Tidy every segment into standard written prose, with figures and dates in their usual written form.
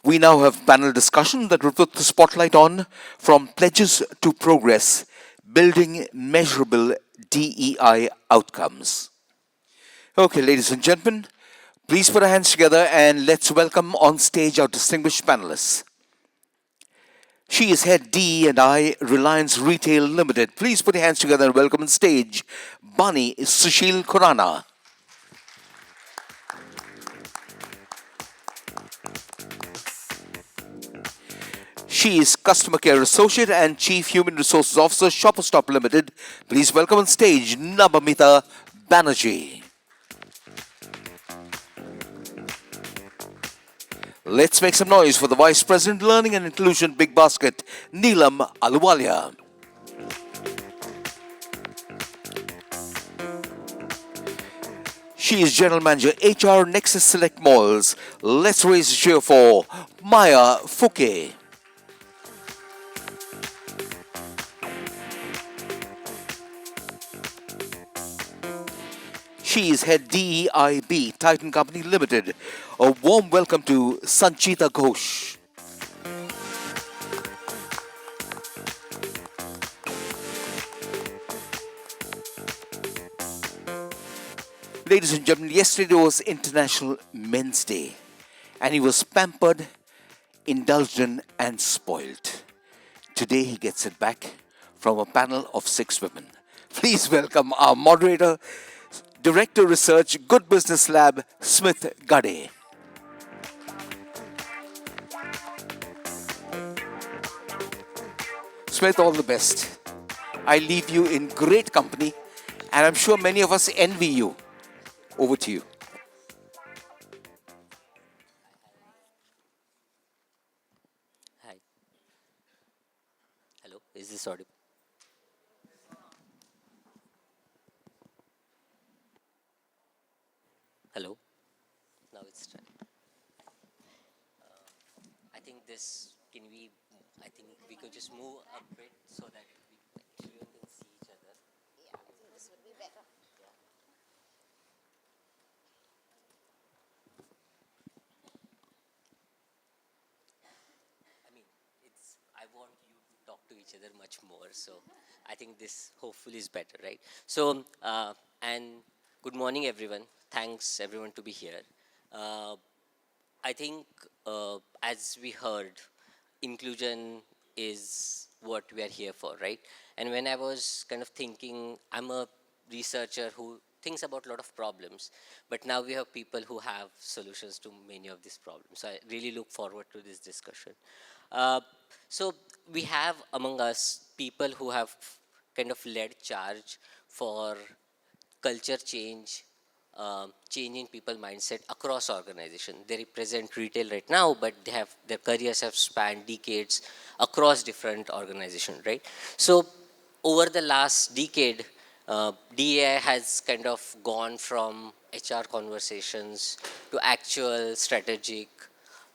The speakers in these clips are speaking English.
We now have panel discussion that will put the spotlight on From Pledges to Progress, Building Measurable DEI Outcomes. Okay, ladies and gentlemen, please put our hands together and let's welcome on stage our distinguished panelists. She is head DE&I Reliance Retail Limited. Please put your hands together and welcome on stage Bani Sushil Khurana. She is Customer Care Associate and Chief Human Resources Officer, Shopper Stop Limited. Please welcome on stage Nabamita Banerjee. Let's make some noise for the Vice President, Learning and Inclusion, Big Basket, Neelam Ahluwalia. She is General Manager, HR Nexus Select Malls. Let's raise a cheer for Maya Fuke. She is head DEIB, Titan Company Limited. A warm welcome to Sanchita Ghosh. Ladies and gentlemen, yesterday was International Men's Day, and he was pampered, indulged in, and spoiled. Today he gets it back from a panel of 6 women. Please welcome our moderator, Director Research, Good Business Lab, Smit Gade. Smith, all the best. I leave you in great company, and I'm sure many of us envy you. Over to you. Hi. Hello, is this audible? Hello? Now it's trying. I think I think we could just move a bit so that everyone can see each other. Yeah, I think this would be better. Yeah. I mean, I want you to talk to each other much more, so I think this hopefully is better, right? So, and good morning, everyone. Thanks, everyone, to be here. I think, as we heard, inclusion is what we are here for, right? And when I was kind of thinking, I'm a researcher who thinks about a lot of problems, but now we have people who have solutions to many of these problems. So I really look forward to this discussion. So we have among us people who have kind of led charge for culture change, changing people mindset across organization. They represent retail right now, but their careers have spanned decades across different organizations, right? So over the last decade, DEI has kind of gone from HR conversations to actual strategic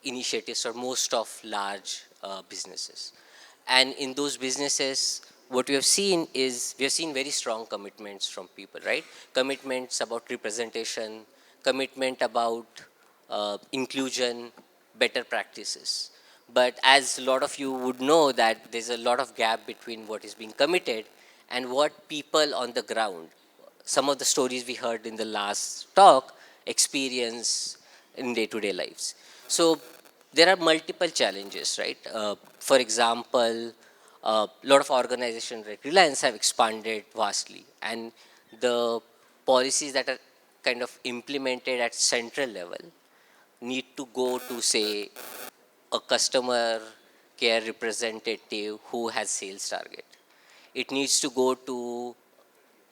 initiatives for most of large businesses. And in those businesses, what we have seen is we have seen very strong commitments from people, right? Commitments about representation, commitment about inclusion, better practices. But as a lot of you would know that there's a lot of gap between what is being committed and what people on the ground, some of the stories we heard in the last talk, experience in day-to-day lives. So there are multiple challenges, right? For example, a lot of organizations like Reliance have expanded vastly, and the policies that are kind of implemented at central level need to go to, say, a customer care representative who has sales target. It needs to go to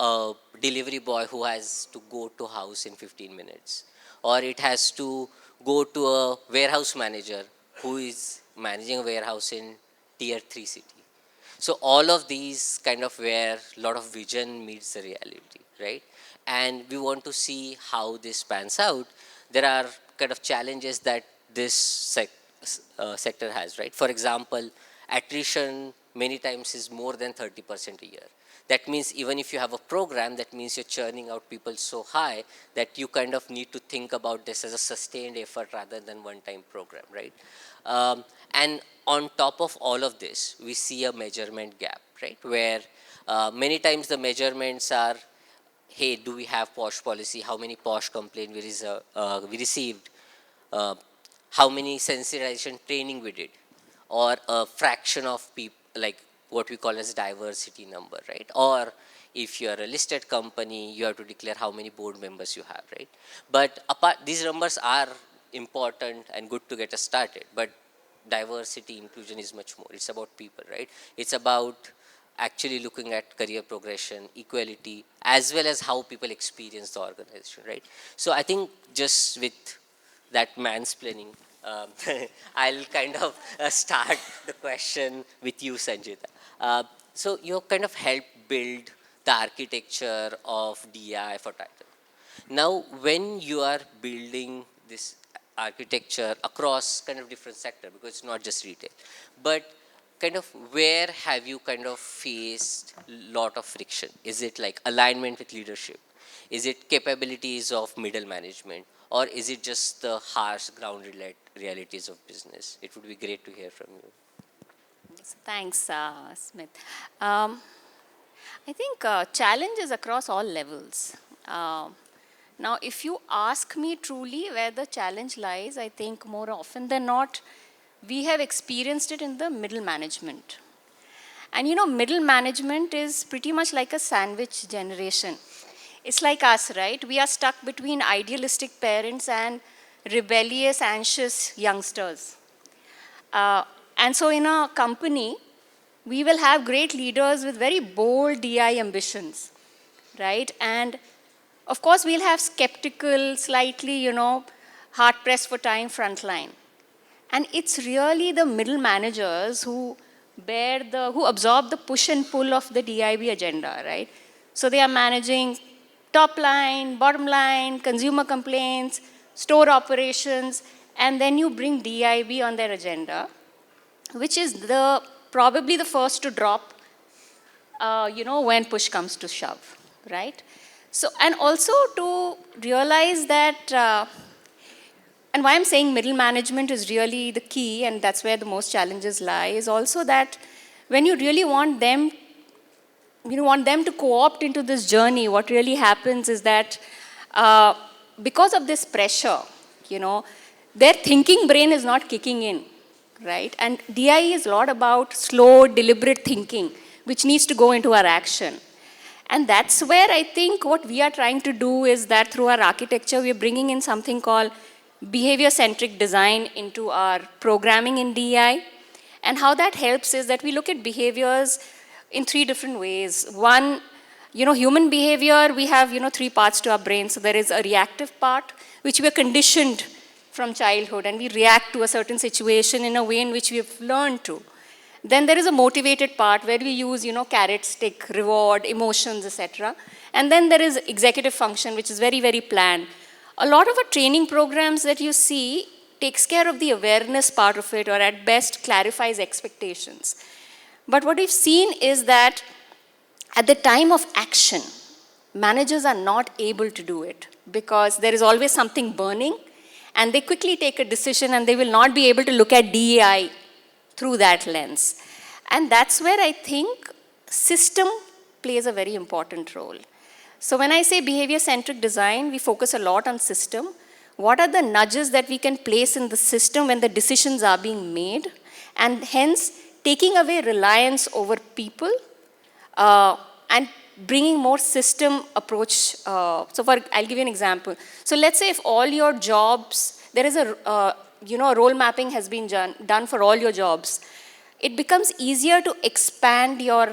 a delivery boy who has to go to house in 15 minutes. Or it has to go to a warehouse manager who is managing a warehouse in tier 3 city. So all of these kind of where a lot of vision meets the reality, right? And we want to see how this pans out. There are kind of challenges that this sector has, right? For example, attrition many times is more than 30% a year. That means even if you have a program, that means you're churning out people so high that you kind of need to think about this as a sustained effort rather than one-time program, right? And on top of all of this, we see a measurement gap, right? Where many times the measurements are, hey, do we have POSH policy? How many POSH complaints we received? Uh, how many sensitization training we did? Or a fraction of people, like what we call as diversity number, right? Or if you're a listed company, you have to declare how many board members you have, right? But apart, these numbers are important and good to get us started, but diversity, inclusion is much more. It's about people, right? It's about actually looking at career progression, equality, as well as how people experience the organization, right? So I think just with that mansplaining, um, I'll kind of start the question with you, Sanchita. So you kind of helped build the architecture of DEI for Titan. Now, when you are building this architecture across kind of different sector, because it's not just retail, but kind of where have you kind of faced lot of friction? Is it like alignment with leadership? Is it capabilities of middle management? Or is it just the harsh ground realities of business? It would be great to hear from you. Thanks, Smith. Um, I think challenges across all levels. Now, if you ask me truly where the challenge lies, I think more often than not, we have experienced it in the middle management. And you know, middle management is pretty much like a sandwich generation. It's like us, right? We are stuck between idealistic parents and rebellious, anxious youngsters. And so in a company, we will have great leaders with very bold DI ambitions, right? And of course, we'll have skeptical, slightly, hard-pressed for time frontline. And it's really the middle managers who who absorb the push and pull of the DIB agenda, right? So they are managing top line, bottom line, consumer complaints, store operations, and then you bring DIB on their agenda, which is probably the first to drop, when push comes to shove, right? So, and also to realize that, and why I'm saying middle management is really the key, and that's where the most challenges lie, is also that when you really want them, to co-opt into this journey, what really happens is that because of this pressure, their thinking brain is not kicking in, right? And DIE is a lot about slow, deliberate thinking, which needs to go into our action. And that's where I think what we are trying to do is that through our architecture, we're bringing in something called behavior-centric design into our programming in DEI. And how that helps is that we look at behaviors in three different ways. One, human behavior, we have, three parts to our brain. So there is a reactive part, which we are conditioned from childhood, and we react to a certain situation in a way in which we have learned to. Then there is a motivated part where we use, carrot, stick, reward, emotions, etc. And then there is executive function, which is very, very planned. A lot of our training programs that you see takes care of the awareness part of it, or at best clarifies expectations. But what we've seen is that at the time of action, managers are not able to do it because there is always something burning, and they quickly take a decision and they will not be able to look at DEI through that lens. And that's where I think system plays a very important role. So when I say behavior-centric design, we focus a lot on system. What are the nudges that we can place in the system when the decisions are being made? And hence, taking away reliance over people and bringing more system approach. I'll give you an example. So let's say if all your jobs, there is a role mapping has been done for all your jobs. It becomes easier to expand your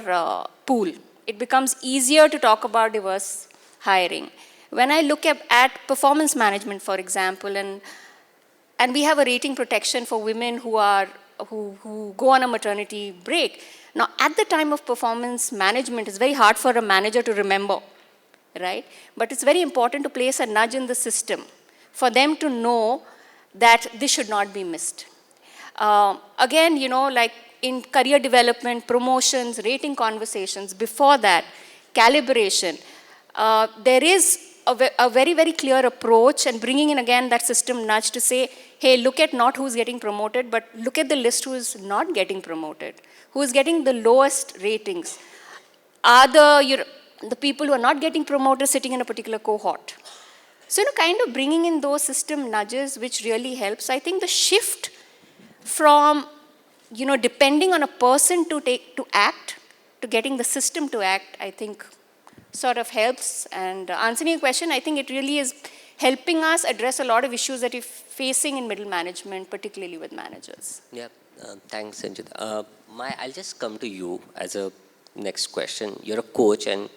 pool. It becomes easier to talk about diverse hiring. When I look at performance management, for example, and we have a rating protection for women who go on a maternity break. Now, at the time of performance management, it's very hard for a manager to remember, right? But it's very important to place a nudge in the system for them to know that this should not be missed. Again, you know, like in career development, promotions, rating conversations, before that, calibration, there is a very, very clear approach, and bringing in again that system nudge to say, hey, look at not who's getting promoted, but look at the list who is not getting promoted, who is getting the lowest ratings. Are the people who are not getting promoted sitting in a particular cohort? So, you know, kind of bringing in those system nudges, which really helps. I think the shift from, you know, depending on a person to act, to getting the system to act, I think sort of helps. And answering your question, I think it really is helping us address a lot of issues that we're facing in middle management, particularly with managers. Yeah, thanks, Sanchita. I'll just come to you as a next question. You're a coach, and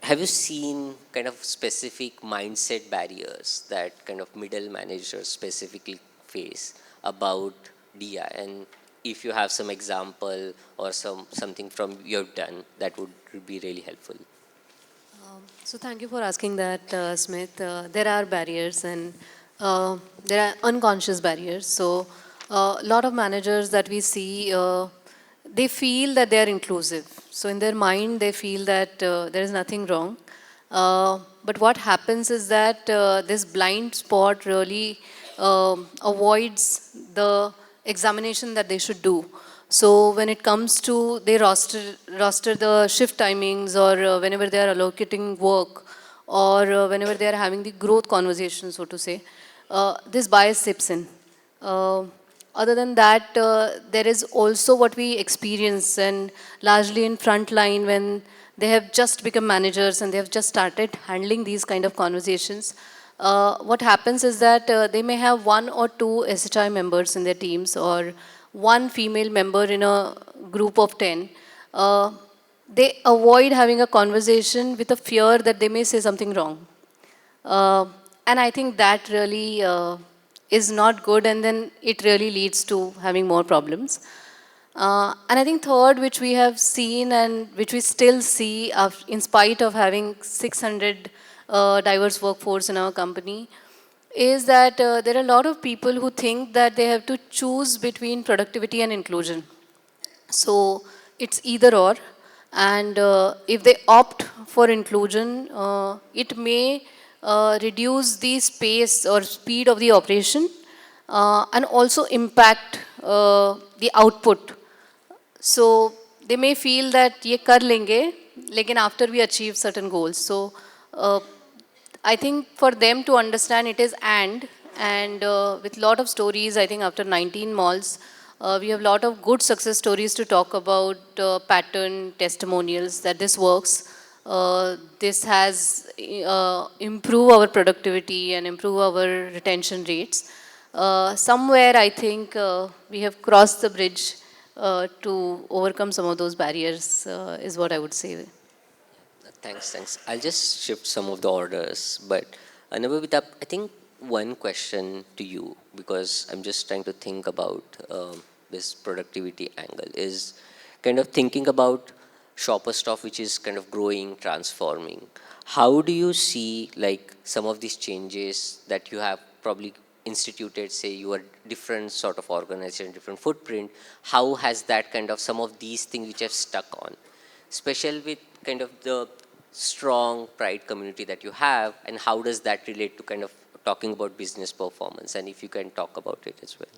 have you seen kind of specific mindset barriers that kind of middle managers specifically face about DI? And if you have some example or something from you've done, that would be really helpful. So thank you for asking that, Smit. There are barriers, and there are unconscious barriers. So a lot of managers that we see, they feel that they are inclusive. So in their mind, they feel that there is nothing wrong. But what happens is that this blind spot really avoids the examination that they should do. So when it comes to, they roster the shift timings, or whenever they are allocating work, or whenever they are having the growth conversation, so to say, this bias seeps in. Other than that, there is also what we experience, and largely in frontline, when they have just become managers and they have just started handling these kind of conversations. What happens is that they may have 1 or 2 SHI members in their teams, or 1 female member in a group of 10. They avoid having a conversation with a fear that they may say something wrong. And I think that really is not good, and then it really leads to having more problems. And I think third, which we have seen and which we still see in spite of having 600 diverse workforce in our company, is that there are a lot of people who think that they have to choose between productivity and inclusion. So it's either or. And if they opt for inclusion, it may reduce the space or speed of the operation, and also impact the output. So they may feel that ye kar lenge, lekin after we achieve certain goals. So I think for them to understand it is and with lot of stories, I think after 19 malls, we have a lot of good success stories to talk about, pattern testimonials that this works. This has improved our productivity and improved our retention rates. Somewhere I think we have crossed the bridge to overcome some of those barriers, is what I would say. Thanks. I'll just shift some of the orders, but Nabamita, I think one question to you, because I'm just trying to think about this productivity angle, is kind of thinking about shopper stop, which is kind of growing, transforming. How do you see like some of these changes that you have probably instituted, say you are different sort of organization, different footprint, how has that kind of some of these things which have stuck on, especially with kind of the strong pride community that you have, and how does that relate to kind of talking about business performance, and if you can talk about it as well.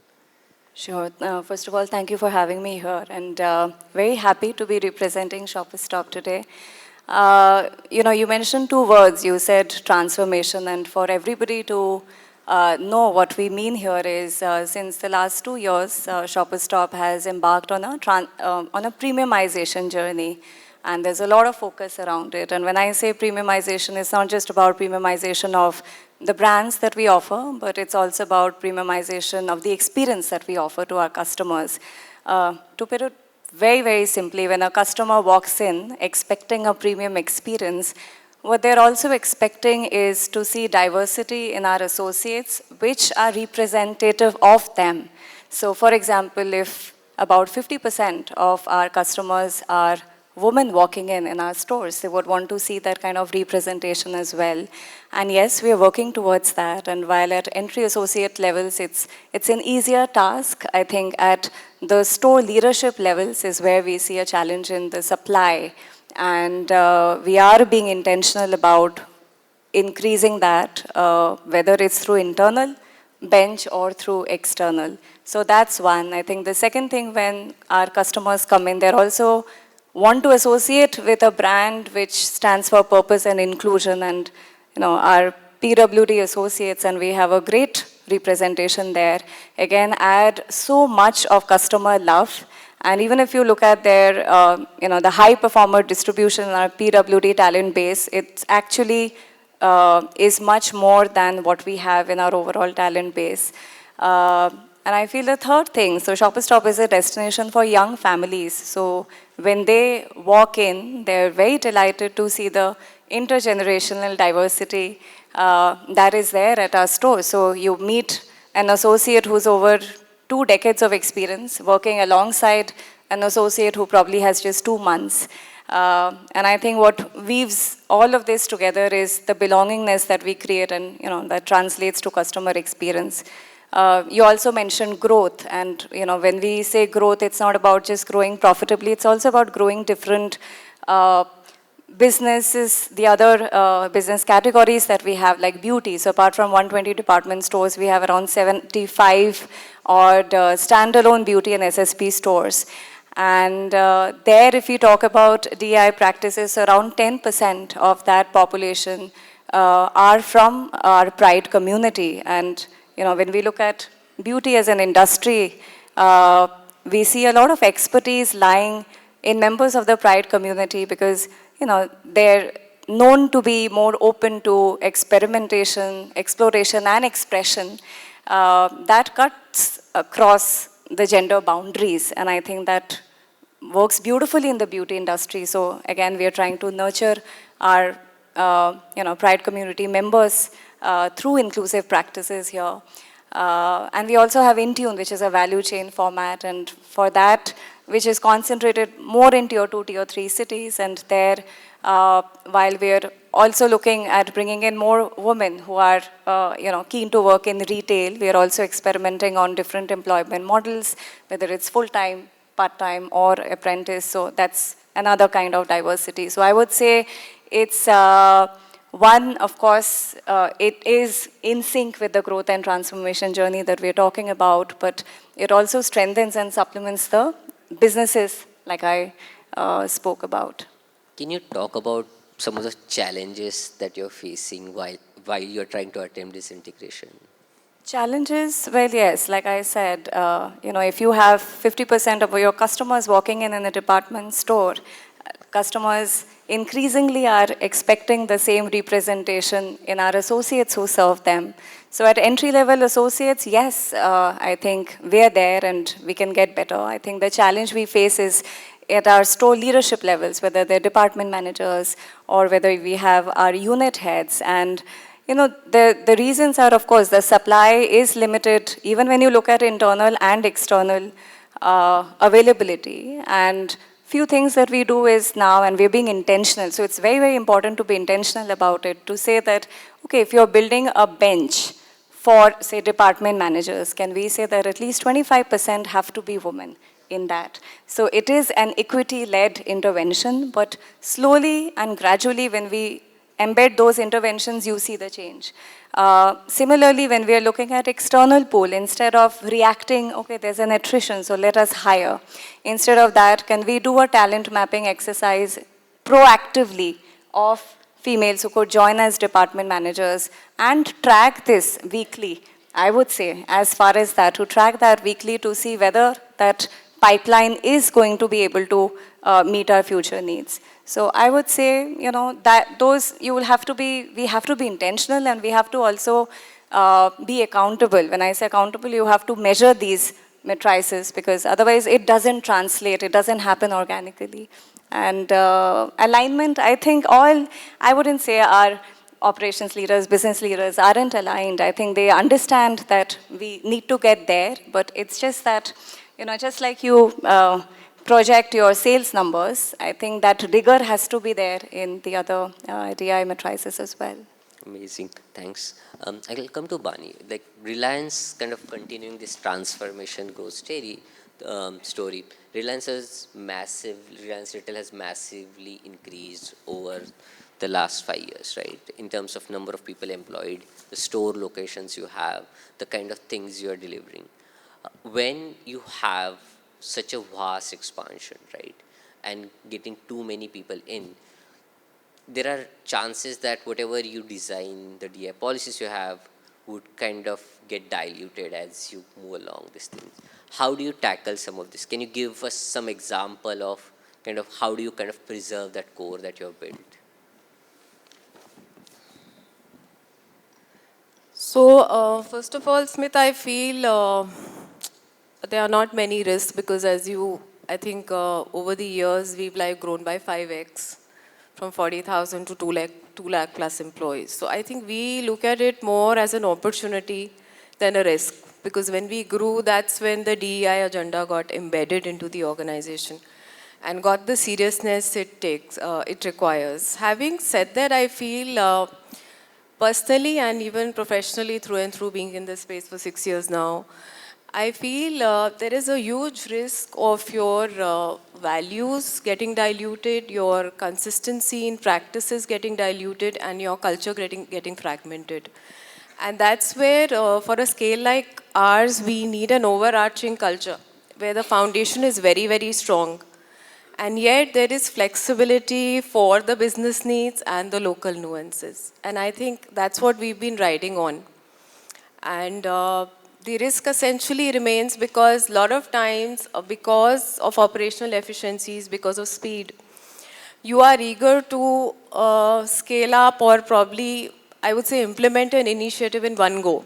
Sure. First of all, thank you for having me here, and very happy to be representing Shoppers Stop today. You mentioned 2 words. You said transformation, and for everybody to know what we mean here is since the last 2 years, Shoppers Stop has embarked on a premiumization journey. And there's a lot of focus around it. And when I say premiumization, it's not just about premiumization of the brands that we offer, but it's also about premiumization of the experience that we offer to our customers. To put it very, very simply, when a customer walks in expecting a premium experience, what they're also expecting is to see diversity in our associates, which are representative of them. So for example, if about 50% of our customers are women walking in our stores. They would want to see that kind of representation as well. And yes, we are working towards that. And while at entry associate levels, it's an easier task, I think at the store leadership levels is where we see a challenge in the supply. And we are being intentional about increasing that, whether it's through internal bench or through external. So that's one. I think the second thing, when our customers come in, they're also want to associate with a brand which stands for purpose and inclusion, and our PWD associates, and we have a great representation there, again add so much of customer love. And even if you look at their the high performer distribution in our PWD talent base, it actually is much more than what we have in our overall talent base. And I feel the third thing, so Shoppers Stop is a destination for young families. So when they walk in, they're very delighted to see the intergenerational diversity that is there at our store. So you meet an associate who's over 2 decades of experience working alongside an associate who probably has just 2 months. And I think what weaves all of this together is the belongingness that we create, and that translates to customer experience. You also mentioned growth, and when we say growth, it's not about just growing profitably, it's also about growing different businesses, the other business categories that we have, like beauty. So apart from 120 department stores, we have around 75 odd standalone beauty and SSP stores. And there, if we talk about DEI practices, around 10% of that population are from our Pride community. And when we look at beauty as an industry, we see a lot of expertise lying in members of the Pride community, because they're known to be more open to experimentation, exploration, and expression that cuts across the gender boundaries. And I think that works beautifully in the beauty industry. So again, we are trying to nurture our Pride community members through inclusive practices here. And we also have Intune, which is a value chain format, and for that, which is concentrated more in tier 2, tier 3 cities. And there, while we're also looking at bringing in more women who are keen to work in retail, we are also experimenting on different employment models, whether it's full-time, part-time, or apprentice. So that's another kind of diversity. So I would say it's one, of course, it is in sync with the growth and transformation journey that we're talking about, but it also strengthens and supplements the businesses like I spoke about. Can you talk about some of the challenges that you're facing while you're trying to attempt this integration? Challenges, well, yes, like I said, if you have 50% of your customers walking in a department store, customers increasingly are expecting the same representation in our associates who serve them. So at entry-level associates, yes, I think we're there and we can get better. I think the challenge we face is at our store leadership levels, whether they're department managers or whether we have our unit heads. And the reasons are, of course, the supply is limited, even when you look at internal and external availability. And few things that we do is now, and we're being intentional. So it's very, very important to be intentional about it, to say that, okay, if you're building a bench for, say, department managers, can we say that at least 25% have to be women in that? So it is an equity-led intervention, but slowly and gradually when we embed those interventions, you see the change. Similarly, when we are looking at external pool, instead of reacting, okay, there's an attrition, so let us hire. Instead of that, can we do a talent mapping exercise proactively of females who could join as department managers and track this weekly? I would say, as far as that, to track that weekly to see whether that pipeline is going to be able to meet our future needs. So I would say, that those we have to be intentional, and we have to also be accountable. When I say accountable, you have to measure these matrices, because otherwise it doesn't translate, it doesn't happen organically. And alignment, I think I wouldn't say our operations leaders, business leaders aren't aligned. I think they understand that we need to get there, but it's just that, just like you project your sales numbers, I think that rigor has to be there in the other DI matrices as well. Amazing, thanks. I will come to Bani. Like Reliance kind of continuing this transformation growth story. Reliance Retail has massively increased over the last 5 years, right? In terms of number of people employed, the store locations you have, the kind of things you are delivering. When you have such a vast expansion, right, and getting too many people in, there are chances that whatever you design, the DI policies you have, would kind of get diluted as you move along these things. How do you tackle some of this? Can you give us some example of kind of how do you kind of preserve that core that you have built? So, first of all, Smith, I feel there are not many risks because I think over the years, we've like grown by 5x from 40,000 to 2 lakh plus employees. So I think we look at it more as an opportunity than a risk, because when we grew, that's when the DEI agenda got embedded into the organization and got the seriousness it requires. Having said that, I feel personally and even professionally through and through, being in this space for 6 years now, I feel there is a huge risk of your values getting diluted, your consistency in practices getting diluted, and your culture getting fragmented. And that's where, for a scale like ours, we need an overarching culture where the foundation is very, very strong. And yet there is flexibility for the business needs and the local nuances. And I think that's what we've been riding on. And the risk essentially remains because a lot of times, because of operational efficiencies, because of speed, you are eager to scale up or probably, I would say, implement an initiative in one go.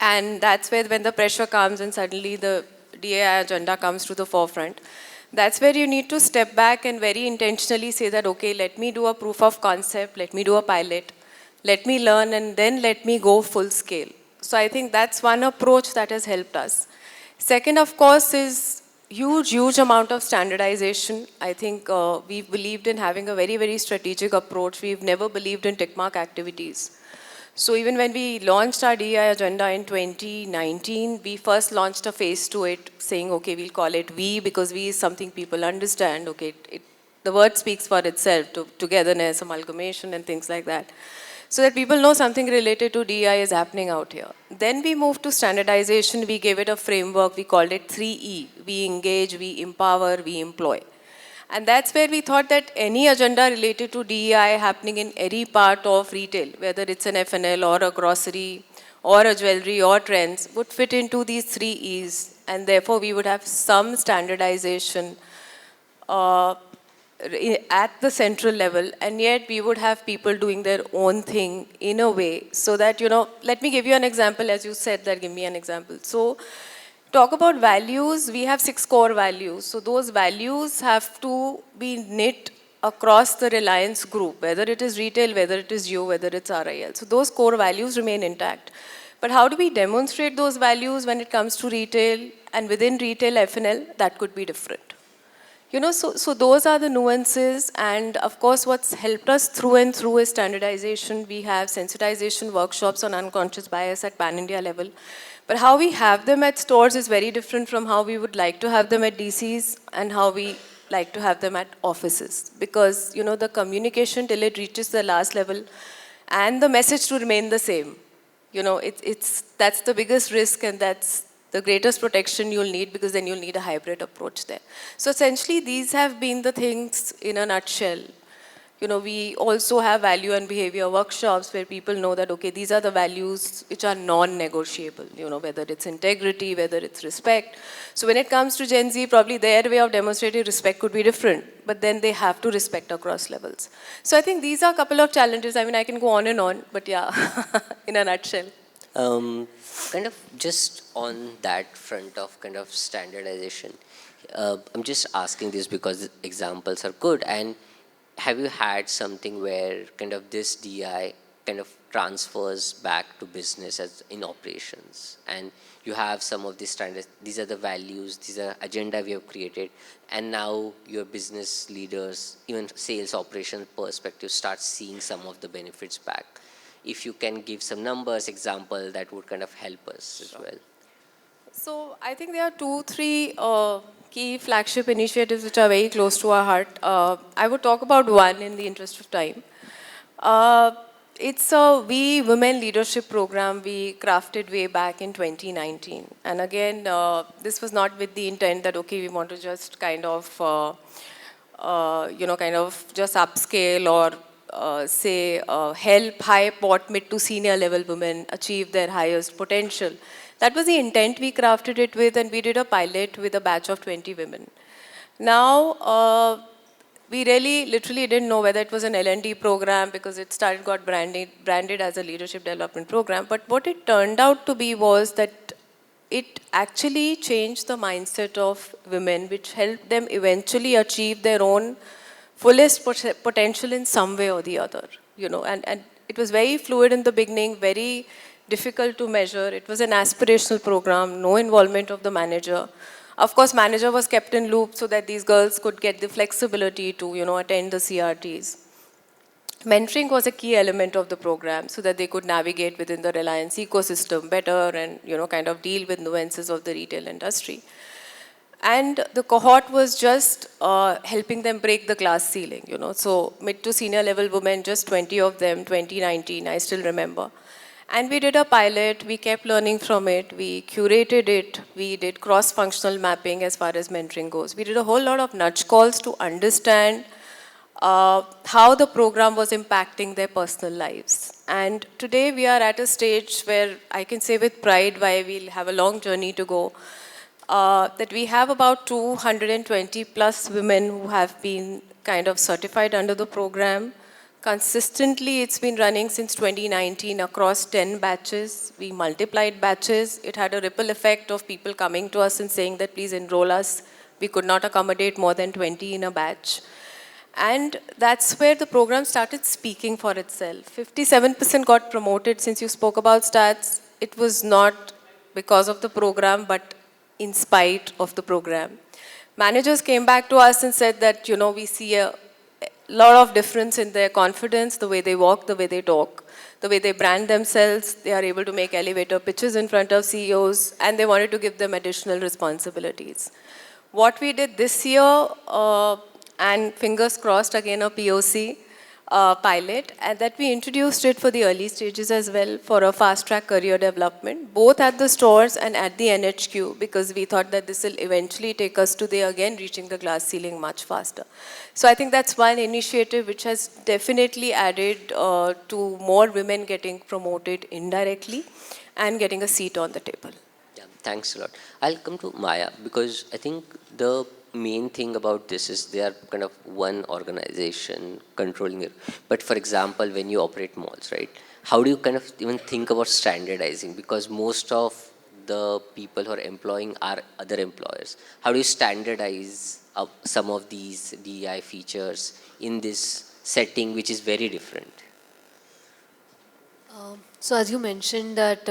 And that's where when the pressure comes and suddenly the DAI agenda comes to the forefront, that's where you need to step back and very intentionally say that, okay, let me do a proof of concept, let me do a pilot, let me learn, and then let me go full scale. So I think that's one approach that has helped us. Second, of course, is huge amount of standardization. I think we've believed in having a very, very strategic approach. We've never believed in tick mark activities. So even when we launched our DEI agenda in 2019, we first launched a phase to it, saying, okay, we'll call it we, because we is something people understand. Okay, the word speaks for itself, togetherness, amalgamation, and things like that, so that people know something related to DEI is happening out here. Then we moved to standardization. We gave it a framework. We called it 3E. We engage, we empower, we employ. And that's where we thought that any agenda related to DEI happening in any part of retail, whether it's an FNL or a grocery or a jewelry or trends, would fit into these 3Es. And therefore, we would have some standardization at the central level, and yet we would have people doing their own thing in a way so that, let me give you an example. As you said that, give me an example. So talk about values, we have 6 core values. So those values have to be knit across the Reliance group, whether it is retail, whether it is you, whether it's RIL. So those core values remain intact. But how do we demonstrate those values when it comes to retail, and within retail FNL, that could be different. So those are the nuances, and of course what's helped us through and through is standardization. We have sensitization workshops on unconscious bias at pan-India level. But how we have them at stores is very different from how we would like to have them at DCs and how we like to have them at offices. Because, the communication till it reaches the last level and the message to remain the same. That's the biggest risk, and that's the greatest protection you'll need, because then you'll need a hybrid approach there. So essentially, these have been the things in a nutshell. We also have value and behavior workshops where people know that, okay, these are the values which are non-negotiable, whether it's integrity, whether it's respect. So when it comes to Gen Z, probably their way of demonstrating respect could be different, but then they have to respect across levels. So I think these are a couple of challenges. I mean, I can go on and on, but yeah, in a nutshell. Kind of just on that front of kind of standardization, I'm just asking this because examples are good. And have you had something where kind of this DI kind of transfers back to business as in operations, and you have some of these standards. These are the values, these are agenda we have created, and now your business leaders, even sales operation perspective, start seeing some of the benefits back. If you can give some numbers, example, that would kind of help us as well. So I think there are 2-3 key flagship initiatives which are very close to our heart. I would talk about one in the interest of time. It's a We Women Leadership Program we crafted way back in 2019. And again, this was not with the intent that, okay, we want to just kind of, kind of just upscale or help high, mid to senior level women achieve their highest potential. That was the intent we crafted it with, and we did a pilot with a batch of 20 women. Now, we really literally didn't know whether it was an L&D program because it got branded as a leadership development program. But what it turned out to be was that it actually changed the mindset of women, which helped them eventually achieve their own fullest potential in some way or the other. And it was very fluid in the beginning, very difficult to measure. It was an aspirational program, no involvement of the manager. Of course, manager was kept in loop so that these girls could get the flexibility to, attend the CRTs. Mentoring was a key element of the program so that they could navigate within the Reliance ecosystem better and, kind of deal with nuances of the retail industry. And the cohort was just helping them break the glass ceiling, So mid to senior level women, just 20 of them, 2019, I still remember. And we did a pilot, we kept learning from it, we curated it, we did cross-functional mapping as far as mentoring goes. We did a whole lot of nudge calls to understand how the program was impacting their personal lives. And today we are at a stage where I can say with pride, why we'll have a long journey to go, that we have about 220 plus women who have been kind of certified under the program. Consistently, it's been running since 2019 across 10 batches. We multiplied batches. It had a ripple effect of people coming to us and saying that please enroll us. We could not accommodate more than 20 in a batch. And that's where the program started speaking for itself. 57% got promoted. Since you spoke about stats, it was not because of the program, but in spite of the program. Managers came back to us and said that, we see a lot of difference in their confidence, the way they walk, the way they talk, the way they brand themselves. They are able to make elevator pitches in front of CEOs, and they wanted to give them additional responsibilities. What we did this year, and fingers crossed, again a POC pilot, and that we introduced it for the early stages as well for a fast-track career development, both at the stores and at the NHQ, because we thought that this will eventually take us to again reaching the glass ceiling much faster. So I think that's one initiative which has definitely added to more women getting promoted indirectly and getting a seat on the table. Yeah, thanks a lot. I'll come to Maya because I think the main thing about this is they are kind of one organization controlling it. But for example, when you operate malls, right, how do you kind of even think about standardizing? Because most of the people who are employing are other employers. How do you standardize some of these DEI features in this setting, which is very different? So as you mentioned that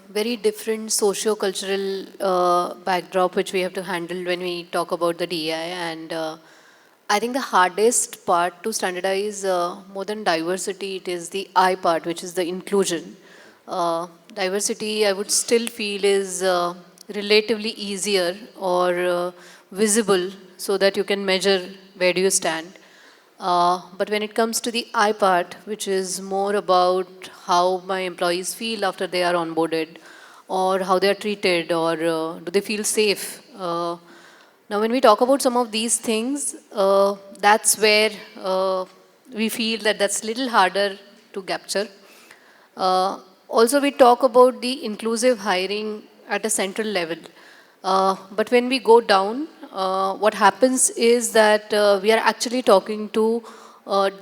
very different socio-cultural backdrop which we have to handle when we talk about the DEI, and I think the hardest part to standardize more than diversity, it is the I part, which is the inclusion. Diversity I would still feel is relatively easier or visible so that you can measure where do you stand. But when it comes to the I part, which is more about how my employees feel after they are onboarded, or how they are treated, or do they feel safe. Now when we talk about some of these things, that's where we feel that that's a little harder to capture. Also we talk about the inclusive hiring at a central level. But when we go down, what happens is that we are actually talking to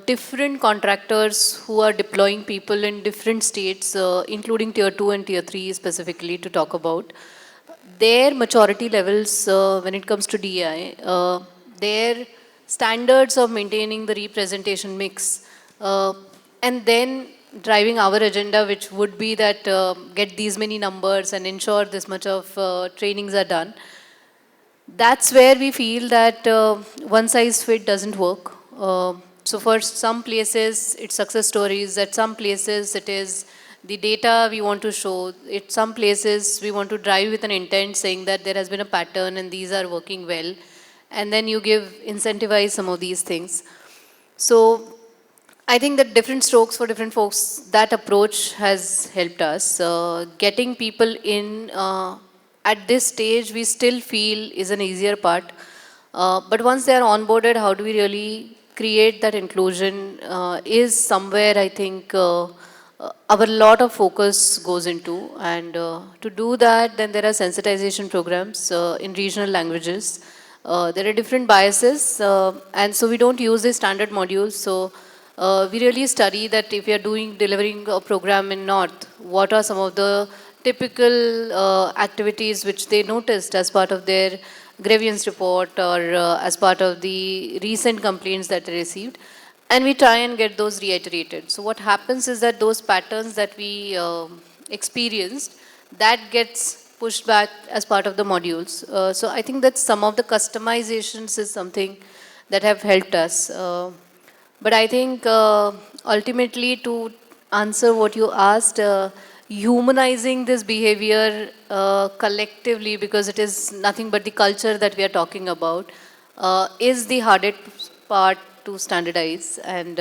different contractors who are deploying people in different states, including tier 2 and tier 3 specifically to talk about. Their maturity levels when it comes to DEI, their standards of maintaining the representation mix, and then driving our agenda, which would be that get these many numbers and ensure this much of trainings are done. That's where we feel that one size fit doesn't work. So for some places, it's success stories. At some places, it is the data we want to show. At some places, we want to drive with an intent saying that there has been a pattern and these are working well. And then you incentivize some of these things. So I think that different strokes for different folks, that approach has helped us. Getting people in at this stage, we still feel is an easier part. But once they are onboarded, how do we really create that inclusion is somewhere I think our lot of focus goes into. And to do that, then there are sensitization programs in regional languages. There are different biases, and so we don't use the standard modules. So we really study that if we are delivering a program in North, what are some of the typical activities which they noticed as part of their grievance report or as part of the recent complaints that they received. And we try and get those reiterated. So what happens is that those patterns that we experienced, that gets pushed back as part of the modules. So I think that some of the customizations is something that have helped us. But I think ultimately to answer what you asked, humanizing this behavior collectively, because it is nothing but the culture that we are talking about, is the hardest part to standardize. And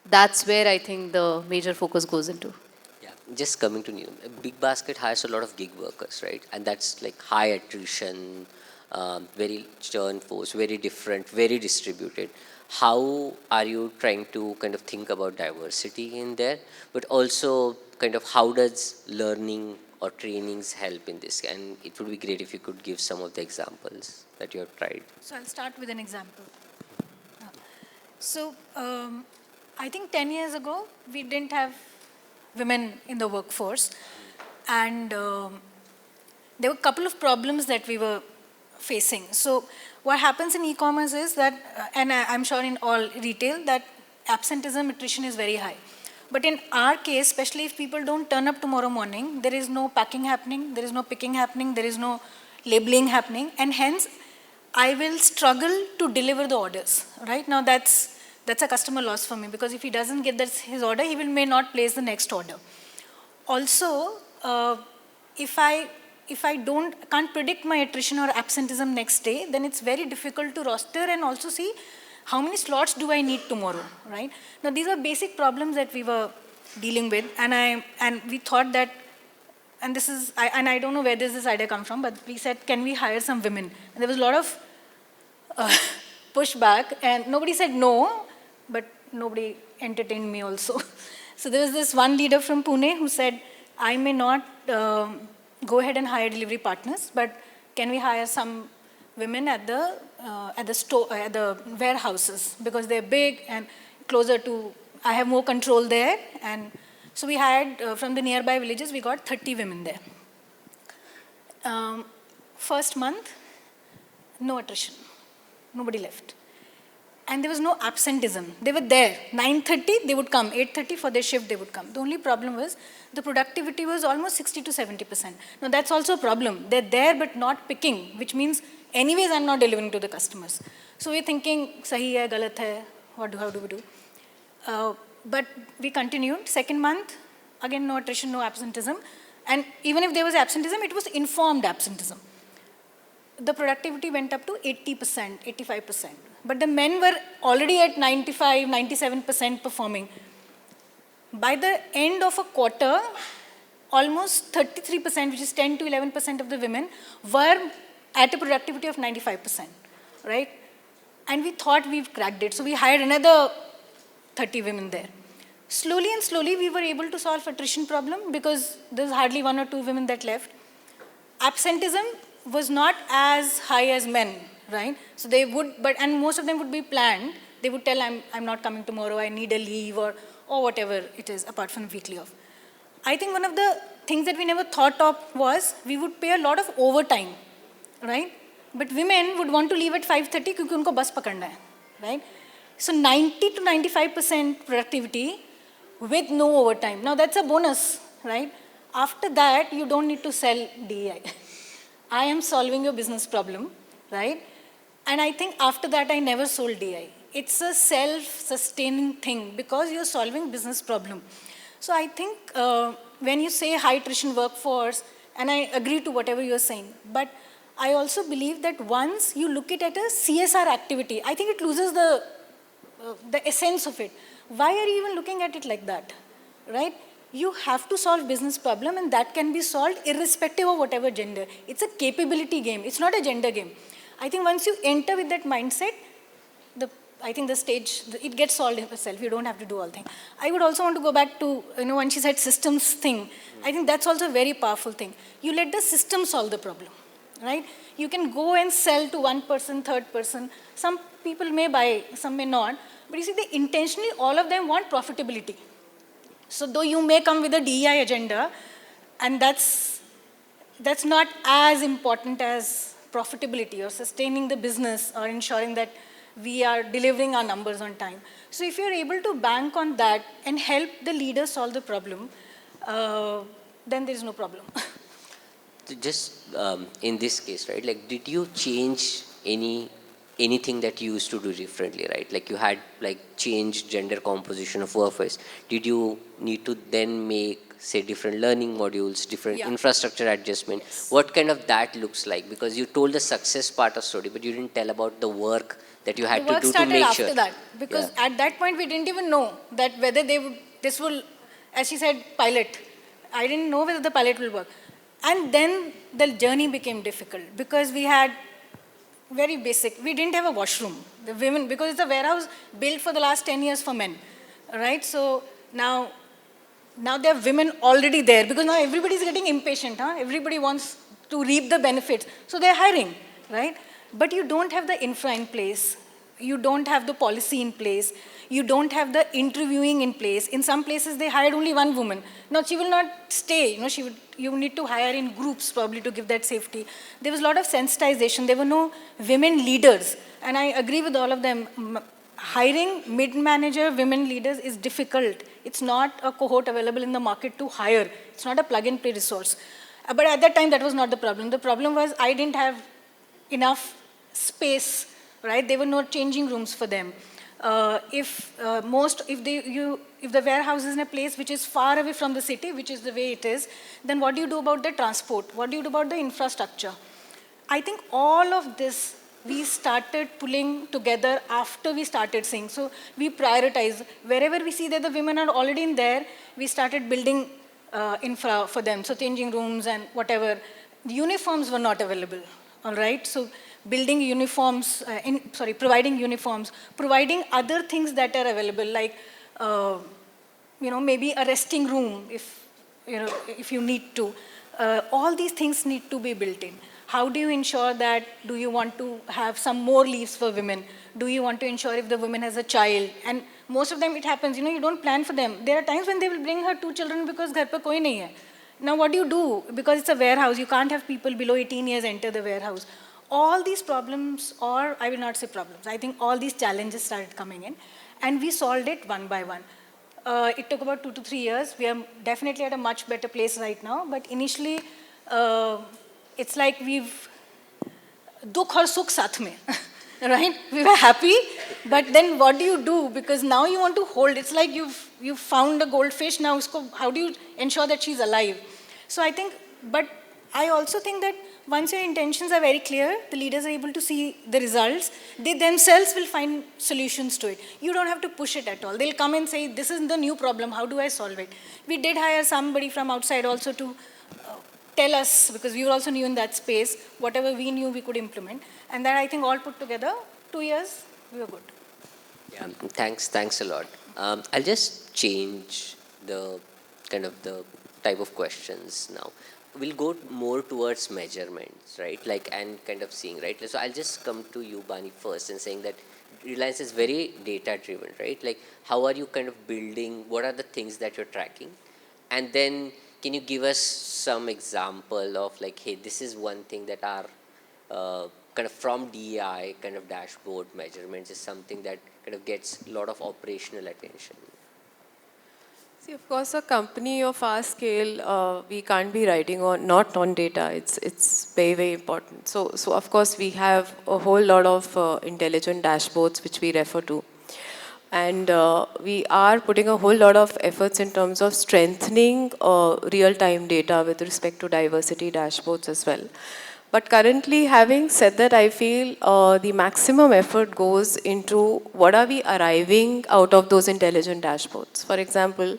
that's where I think the major focus goes into. Yeah, just coming to Neelam, a big basket hires a lot of gig workers, right? And that's like high attrition, very churn force, very different, very distributed. How are you trying to kind of think about diversity in there, but also kind of how does learning or trainings help in this? And it would be great if you could give some of the examples that you have tried. So I'll start with an example. So I think 10 years ago, we didn't have women in the workforce. And there were a couple of problems that we were facing. So what happens in e-commerce is that, and I'm sure in all retail, that absenteeism, attrition is very high. But in our case, especially if people don't turn up tomorrow morning, there is no packing happening, there is no picking happening, there is no labeling happening, and hence I will struggle to deliver the orders. Right now, that's a customer loss for me, because if he doesn't get his order, he may not place the next order. Also, if I can't predict my attrition or absenteeism next day, then it's very difficult to roster and also see how many slots do I need tomorrow, right? Now, these are basic problems that we were dealing with, and we thought that, and this is, I don't know where does this idea come from, but we said, can we hire some women? And there was a lot of pushback, and nobody said no, but nobody entertained me also. So there was this one leader from Pune who said, I may not go ahead and hire delivery partners, but can we hire some women at the store, at the warehouses, because they're big and closer to, I have more control there. And so we hired from the nearby villages, we got 30 women there. First month, no attrition, nobody left. And there was no absenteeism. They were there. 9:30, they would come. 8:30 for their shift, they would come. The only problem was the productivity was almost 60 to 70%. Now, that's also a problem. They're there but not picking, which means anyways I'm not delivering to the customers. So we're thinking, sahi hai, galat hai, how do we do? But we continued. Second month, again, no attrition, no absenteeism. And even if there was absenteeism, it was informed absenteeism. The productivity went up to 80%, 85%. But the men were already at 95, 97% performing. By the end of a quarter, almost 33%, which is 10 to 11% of the women, were at a productivity of 95%, right? And we thought we've cracked it. So we hired another 30 women there. Slowly and slowly, we were able to solve attrition problem because there's hardly 1 or 2 women that left. Absenteeism was not as high as men, right? So they would, and most of them would be planned. They would tell, I'm not coming tomorrow, I need a leave, or whatever it is, apart from weekly off. I think one of the things that we never thought of was we would pay a lot of overtime, right? But women would want to leave at 5:30 because unko bus pakadna hai, right? So 90 to 95% productivity with no overtime. Now that's a bonus, right? After that, you don't need to sell DEI. I am solving your business problem, right? And I think after that, I never sold DI. It's a self-sustaining thing because you're solving business problem. So I think when you say high attrition workforce, and I agree to whatever you're saying, but I also believe that once you look at a CSR activity, I think it loses the essence of it. Why are you even looking at it like that, right? You have to solve business problem and that can be solved irrespective of whatever gender. It's a capability game. It's not a gender game. I think once you enter with that mindset, I think the stage, it gets solved itself. You don't have to do all things. I would also want to go back to, when she said systems thing, I think that's also a very powerful thing. You let the system solve the problem, right? You can go and sell to one person, third person. Some people may buy, some may not. But you see, they intentionally, all of them want profitability. So though you may come with a DEI agenda, and that's not as important as profitability or sustaining the business or ensuring that we are delivering our numbers on time. So if you're able to bank on that and help the leader solve the problem, then there is no problem. So just in this case, right, like did you change anything that you used to do differently, right? Like you had like changed gender composition of workforce. Did you need to then make, say, different learning modules, different infrastructure adjustment? Yes. What kind of that looks like? Because you told the success part of story, but you didn't tell about the work that you had to do to make sure. The work started after that, because at that point we didn't even know that whether this will, as she said, pilot. I didn't know whether the pilot will work. And then the journey became difficult because we had very basic. We didn't have a washroom. The women, because it's a warehouse built for the last 10 years for men, right? So now there are women already there because now everybody's getting impatient. Everybody wants to reap the benefits. So they're hiring, right? But you don't have the infra in place. You don't have the policy in place. You don't have the interviewing in place. In some places, they hired only one woman. Now, she will not stay. You need to hire in groups probably to give that safety. There was a lot of sensitization. There were no women leaders. And I agree with all of them. Hiring mid-manager women leaders is difficult. It's not a cohort available in the market to hire. It's not a plug-and-play resource. But at that time, that was not the problem. The problem was I didn't have enough space, right? There were no changing rooms for them. If the warehouse is in a place which is far away from the city, which is the way it is, then what do you do about the transport? What do you do about the infrastructure? I think all of this we started pulling together after we started seeing. So we prioritize. Wherever we see that the women are already in there, we started building infra for them. So changing rooms and whatever. The uniforms were not available, all right? So building uniforms, providing uniforms, providing other things that are available, like, maybe a resting room if you need to. All these things need to be built in. How do you ensure that? Do you want to have some more leaves for women? Do you want to ensure if the woman has a child? And most of them it happens, you don't plan for them. There are times when they will bring her 2 children because ghar pe koi nahi hai. Now what do you do? Because it's a warehouse, you can't have people below 18 years enter the warehouse. All these problems, or I will not say problems, I think all these challenges started coming in and we solved it one by one. It took about 2 to 3 years. We are definitely at a much better place right now, but initially, it's like we've dukh aur sukh saath mein, right? We were happy, but then what do you do? Because now you want to hold. It's like you've found a goldfish. Now, how do you ensure that she's alive? So I think, but I also think that once your intentions are very clear, the leaders are able to see the results. They themselves will find solutions to it. You don't have to push it at all. They'll come and say, this is the new problem. How do I solve it? We did hire somebody from outside also to tell us, because we were also new in that space, whatever we knew we could implement. And then I think all put together, 2 years, we were good. Yeah, thanks a lot. I'll just change the kind of the type of questions now. We'll go more towards measurements, right? Like, and kind of seeing, right? So I'll just come to you, Bani, first, and saying that Reliance is very data driven, right? Like, how are you kind of building, what are the things that you're tracking? And then can you give us some example of like, hey, this is one thing that our kind of from DEI kind of dashboard measurements is something that kind of gets a lot of operational attention? See, of course, a company of our scale, we can't be riding on not on data. It's very, very important. So of course we have a whole lot of intelligent dashboards which we refer to, and we are putting a whole lot of efforts in terms of strengthening real-time data with respect to diversity dashboards as well. But currently, having said that, I feel the maximum effort goes into what are we arriving out of those intelligent dashboards. For example,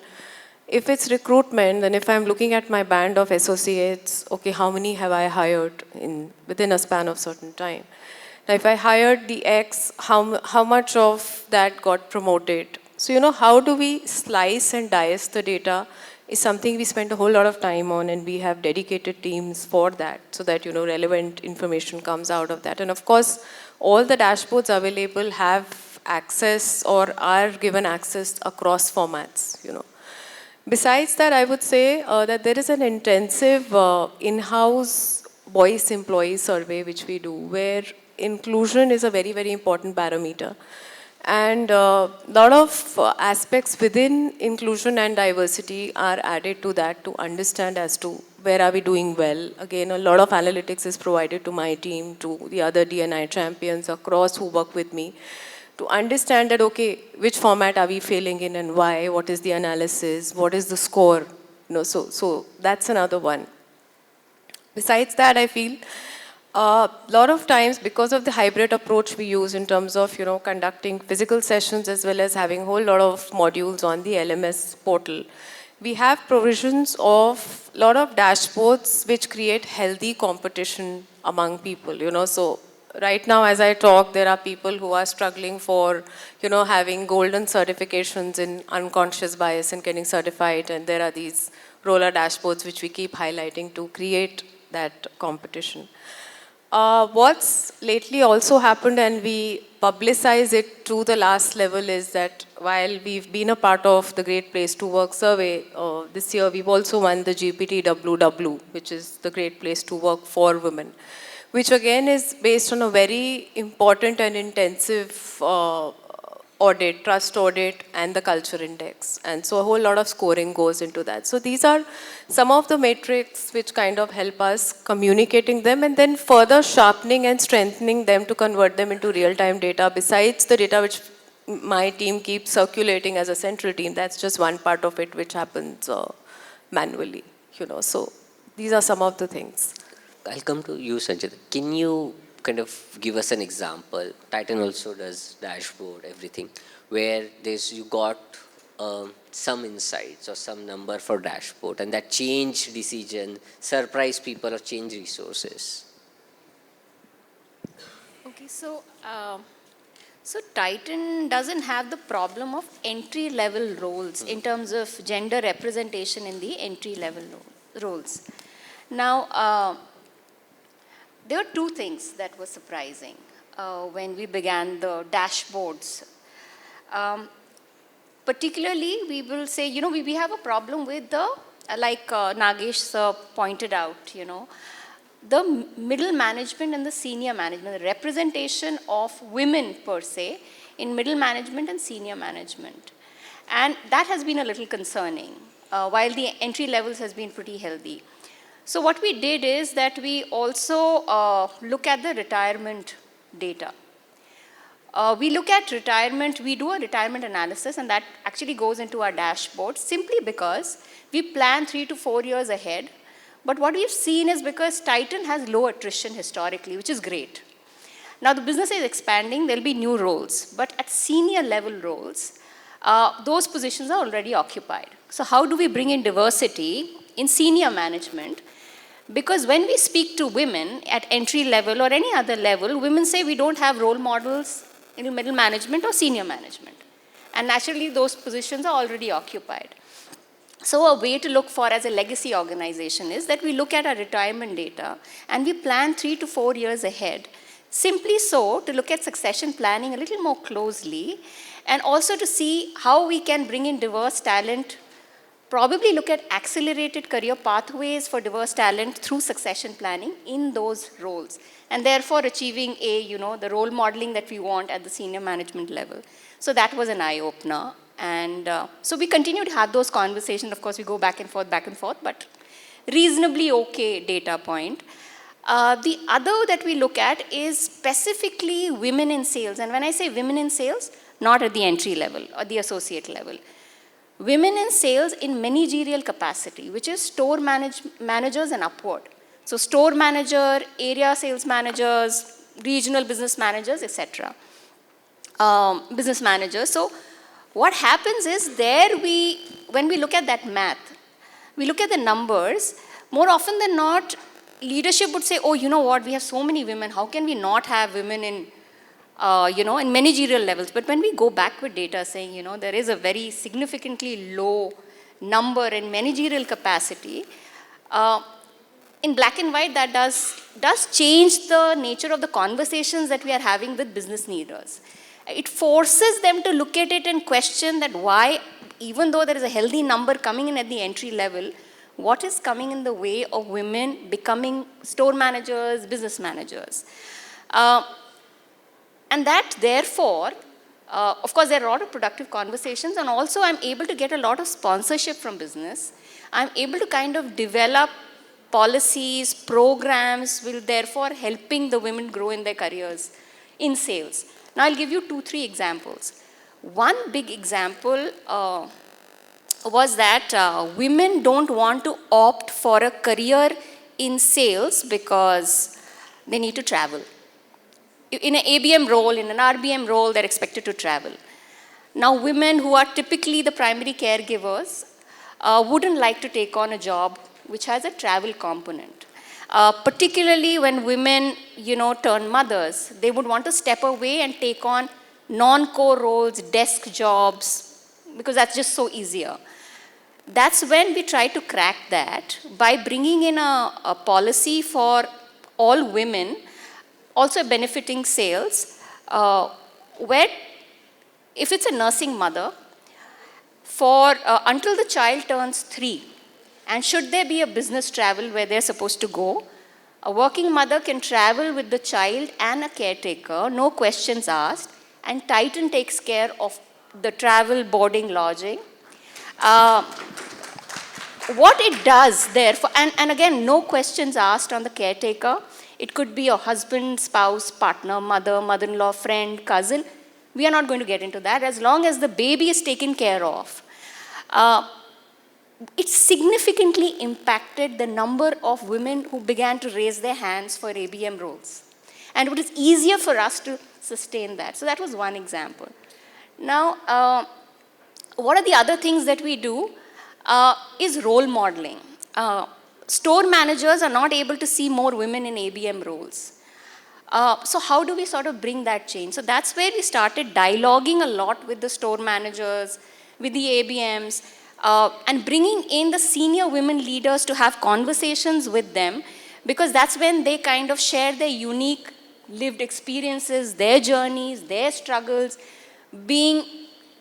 if it's recruitment, then if I'm looking at my band of associates, okay, how many have I hired within a span of certain time? Now, if I hired the X, how much of that got promoted? So, how do we slice and dice the data is something we spend a whole lot of time on, and we have dedicated teams for that so that, relevant information comes out of that. And of course, all the dashboards available have access or are given access across formats, Besides that, I would say that there is an intensive in-house voice employee survey which we do, where inclusion is a very, very important parameter. And a lot of aspects within inclusion and diversity are added to that to understand as to where are we doing well. Again, a lot of analytics is provided to my team, to the other D&I champions across who work with me, to understand that, okay, which format are we failing in and why, what is the analysis, what is the score, so that's another one. Besides that, I feel a lot of times, because of the hybrid approach we use in terms of, conducting physical sessions as well as having a whole lot of modules on the LMS portal, we have provisions of a lot of dashboards which create healthy competition among people, so right now, as I talk, there are people who are struggling for, having golden certifications in unconscious bias and getting certified. And there are these roller dashboards which we keep highlighting to create that competition. What's lately also happened, and we publicize it to the last level, is that while we've been a part of the Great Place to Work survey, this year we've also won the GPTWW, which is the Great Place to Work for Women, which again is based on a very important and intensive audit, trust audit, and the culture index. And so a whole lot of scoring goes into that. So these are some of the metrics which kind of help us communicating them and then further sharpening and strengthening them to convert them into real-time data, besides the data which my team keeps circulating as a central team. That's just one part of it which happens manually, So these are some of the things. I'll come to you, Sanchita. Can you kind of give us an example? Titan also does dashboard, everything, where you got some insights or some number for dashboard, and that change decision, surprise people, or change resources. Okay, so Titan doesn't have the problem of entry-level roles in terms of gender representation in the entry-level roles. Now, there were two things that were surprising when we began the dashboards. Particularly, we will say, we have a problem with the, like Nagesh sir pointed out, the middle management and the senior management, the representation of women per se in middle management and senior management. And that has been a little concerning, while the entry levels has been pretty healthy. So what we did is that we also look at the retirement data. We look at retirement, we do a retirement analysis, and that actually goes into our dashboard simply because we plan 3 to 4 years ahead. But what we've seen is because Titan has low attrition historically, which is great. Now the business is expanding, there'll be new roles, but at senior level roles, those positions are already occupied. So how do we bring in diversity in senior management? Because when we speak to women at entry level or any other level, women say we don't have role models in middle management or senior management. And naturally, those positions are already occupied. So a way to look for as a legacy organization is that we look at our retirement data and we plan 3 to 4 years ahead, simply so to look at succession planning a little more closely and also to see how we can bring in diverse talent, probably look at accelerated career pathways for diverse talent through succession planning in those roles, and therefore achieving the role modeling that we want at the senior management level. So that was an eye-opener. And so we continue to have those conversations. Of course, we go back and forth, but reasonably okay data point. The other that we look at is specifically women in sales. And when I say women in sales, not at the entry level or the associate level. Women in sales in managerial capacity, which is store managers and upward. So store manager, area sales managers, regional business managers, etc. Business managers. So what happens is when we look at that math, we look at the numbers, more often than not, leadership would say, oh, you know what, we have so many women, how can we not have women in, in managerial levels? But when we go back with data saying, there is a very significantly low number in managerial capacity, in black and white, that does change the nature of the conversations that we are having with business leaders. It forces them to look at it and question that why, even though there is a healthy number coming in at the entry level, what is coming in the way of women becoming store managers, business managers? And that, therefore, of course, there are a lot of productive conversations, and also I'm able to get a lot of sponsorship from business. I'm able to kind of develop policies, programs, will therefore helping the women grow in their careers in sales. Now, I'll give you 2-3 examples. One big example was that women don't want to opt for a career in sales because they need to travel. In an ABM role, in an RBM role, they're expected to travel. Now, women who are typically the primary caregivers wouldn't like to take on a job which has a travel component. Particularly when women, turn mothers, they would want to step away and take on non-core roles, desk jobs, because that's just so easier. That's when we try to crack that by bringing in a policy for all women, also benefiting sales, where if it's a nursing mother, until the child turns 3, and should there be a business travel where they're supposed to go, a working mother can travel with the child and a caretaker, no questions asked, and Titan takes care of the travel, boarding, lodging. What it does therefore, and again, no questions asked on the caretaker. It could be a husband, spouse, partner, mother, mother-in-law, friend, cousin. We are not going to get into that. As long as the baby is taken care of, it significantly impacted the number of women who began to raise their hands for ABM roles. And it was easier for us to sustain that. So that was one example. Now, what are the other things that we do is role modeling. Store managers are not able to see more women in ABM roles. So how do we sort of bring that change? So that's where we started dialoguing a lot with the store managers, with the ABMs, and bringing in the senior women leaders to have conversations with them, because that's when they kind of share their unique lived experiences, their journeys, their struggles, being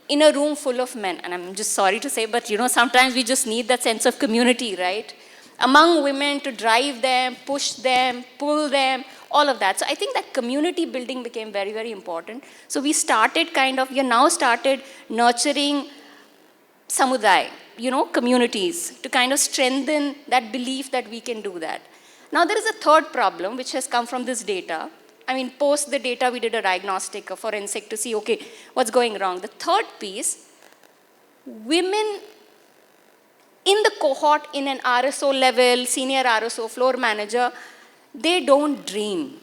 in a room full of men. And I'm just sorry to say, but sometimes we just need that sense of community, right? Among women, to drive them, push them, pull them, all of that. So I think that community building became very, very important. So we now started nurturing samudaya, communities, to kind of strengthen that belief that we can do that. Now there is a third problem which has come from this data. I mean, post the data, we did a diagnostic, a forensic to see, okay, what's going wrong. The third piece, women in the cohort in an RSO level, senior RSO, floor manager, they don't dream.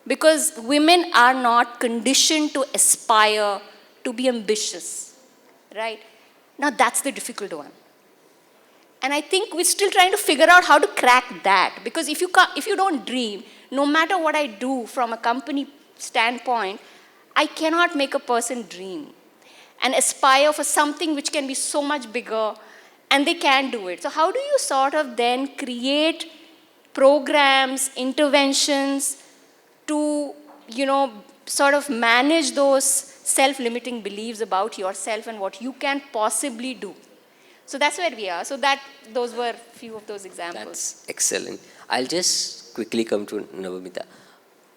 Because women are not conditioned to aspire, to be ambitious, right? Now that's the difficult one. And I think we're still trying to figure out how to crack that. Because if you don't dream, no matter what I do from a company standpoint, I cannot make a person dream and aspire for something which can be so much bigger, and they can do it. So how do you sort of then create programs, interventions to, sort of manage those self-limiting beliefs about yourself and what you can possibly do? So that's where we are. So those were a few of those examples. That's excellent. I'll just quickly come to Nabamita.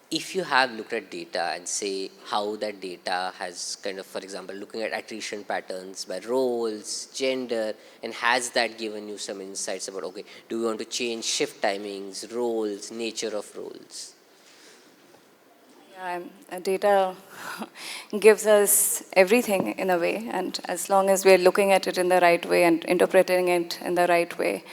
if you have looked at data and say how that data has kind of, for example, looking at attrition patterns by roles, gender, and has that given you some insights about, okay, do we want to change shift timings, roles, nature of roles? Yeah, data gives us everything in a way, and as long as we're looking at it in the right way and interpreting it in the right way.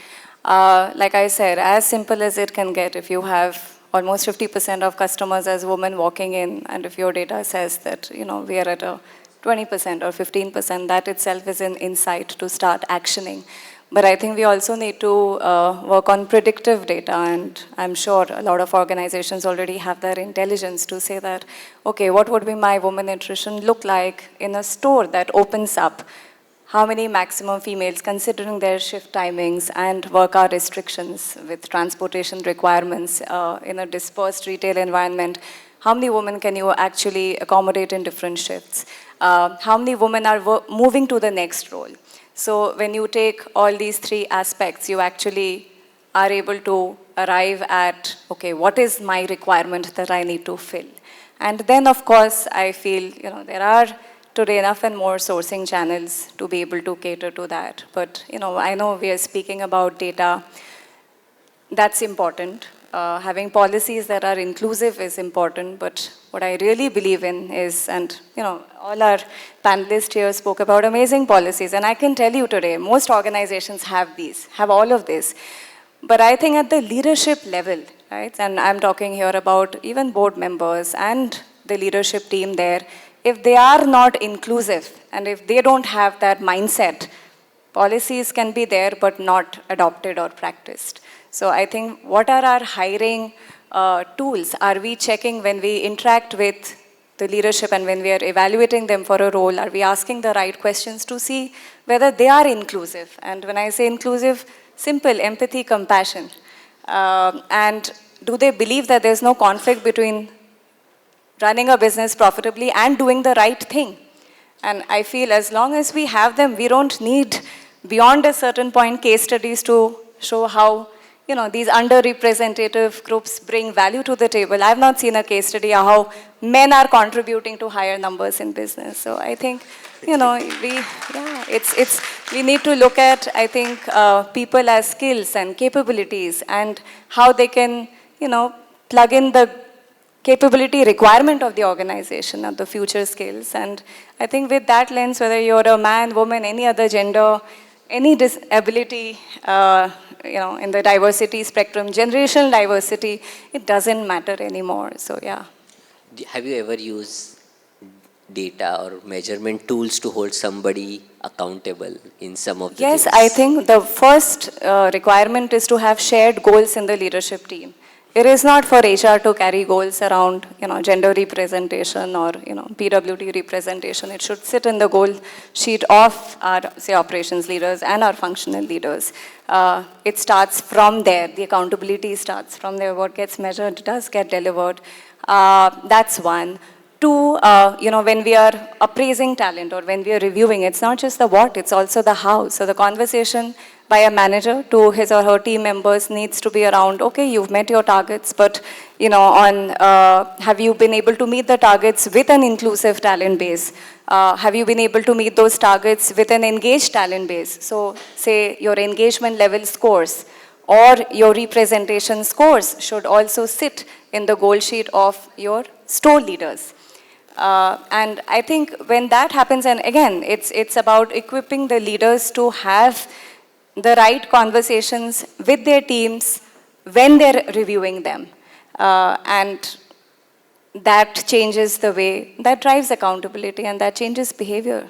Like I said, as simple as it can get, if you have almost 50% of customers as women walking in, and if your data says that, we are at a 20% or 15%, that itself is an insight to start actioning. But I think we also need to work on predictive data, and I'm sure a lot of organizations already have that intelligence to say that, okay, what would be my woman attrition look like in a store that opens up? How many maximum females, considering their shift timings and work hour restrictions with transportation requirements in a dispersed retail environment, how many women can you actually accommodate in different shifts? How many women are moving to the next role? So when you take all these three aspects, you actually are able to arrive at, okay, what is my requirement that I need to fill? And then, of course, I feel, there are today enough and more sourcing channels to be able to cater to that. But, I know we are speaking about data. That's important. Having policies that are inclusive is important, but what I really believe in is, and all our panelists here spoke about amazing policies, and I can tell you today, most organizations have these, have all of this. But I think at the leadership level, right, and I'm talking here about even board members and the leadership team there, if they are not inclusive, and if they don't have that mindset, policies can be there but not adopted or practiced. So I think, what are our hiring tools? Are we checking when we interact with the leadership and when we are evaluating them for a role? Are we asking the right questions to see whether they are inclusive? And when I say inclusive, simple, empathy, compassion. And do they believe that there's no conflict between running a business profitably and doing the right thing? And I feel as long as we have them, we don't need, beyond a certain point, case studies to show how these underrepresentative groups bring value to the table. I've not seen a case study of how men are contributing to higher numbers in business. So I think, we need to look at, I think, people as skills and capabilities and how they can, plug in the capability requirement of the organization and the future skills. And I think with that lens, whether you're a man, woman, any other gender, any disability, in the diversity spectrum, generational diversity, it doesn't matter anymore. So, yeah. Have you ever used data or measurement tools to hold somebody accountable in some of the Yes, things? I think the first requirement is to have shared goals in the leadership team. It is not for HR to carry goals around, gender representation or, PWD representation. It should sit in the goal sheet of our, say, operations leaders and our functional leaders. It starts from there. The accountability starts from there. What gets measured does get delivered. That's one. Two, when we are appraising talent or when we are reviewing, it's not just the what, it's also the how. So the conversation by a manager to his or her team members needs to be around, okay, you've met your targets, but, have you been able to meet the targets with an inclusive talent base? Have you been able to meet those targets with an engaged talent base? So, say, your engagement level scores or your representation scores should also sit in the goal sheet of your store leaders. And I think when that happens, and again, it's about equipping the leaders to have the right conversations with their teams when they're reviewing them. And that changes the way, that drives accountability and that changes behavior.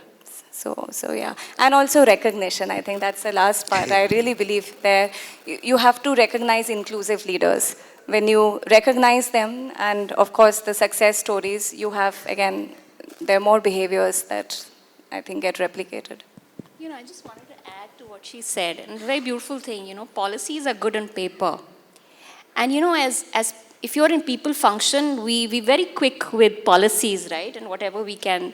So yeah. And also recognition, I think that's the last part. I really believe that you have to recognize inclusive leaders. When you recognize them, and of course the success stories, you have, again, there are more behaviors that I think get replicated. I just wanted to add to what she said, and a very beautiful thing, policies are good on paper. And as if you're in people function, we very quick with policies, right? And whatever we can,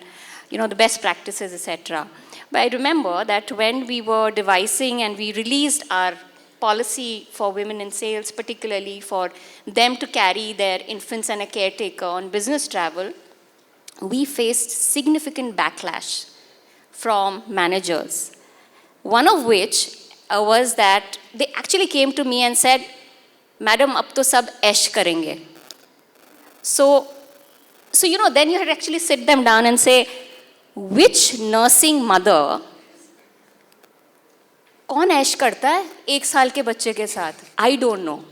the best practices, etc. But I remember that when we were devising and we released our policy for women in sales, particularly for them to carry their infants and a caretaker on business travel, we faced significant backlash from managers. One of which was that they actually came to me and said, Madam, ab to sab ash karenge. So then you had to actually sit them down and say, which nursing mother कौन ऐश करता है 1 साल के बच्चे के साथ? I don't know,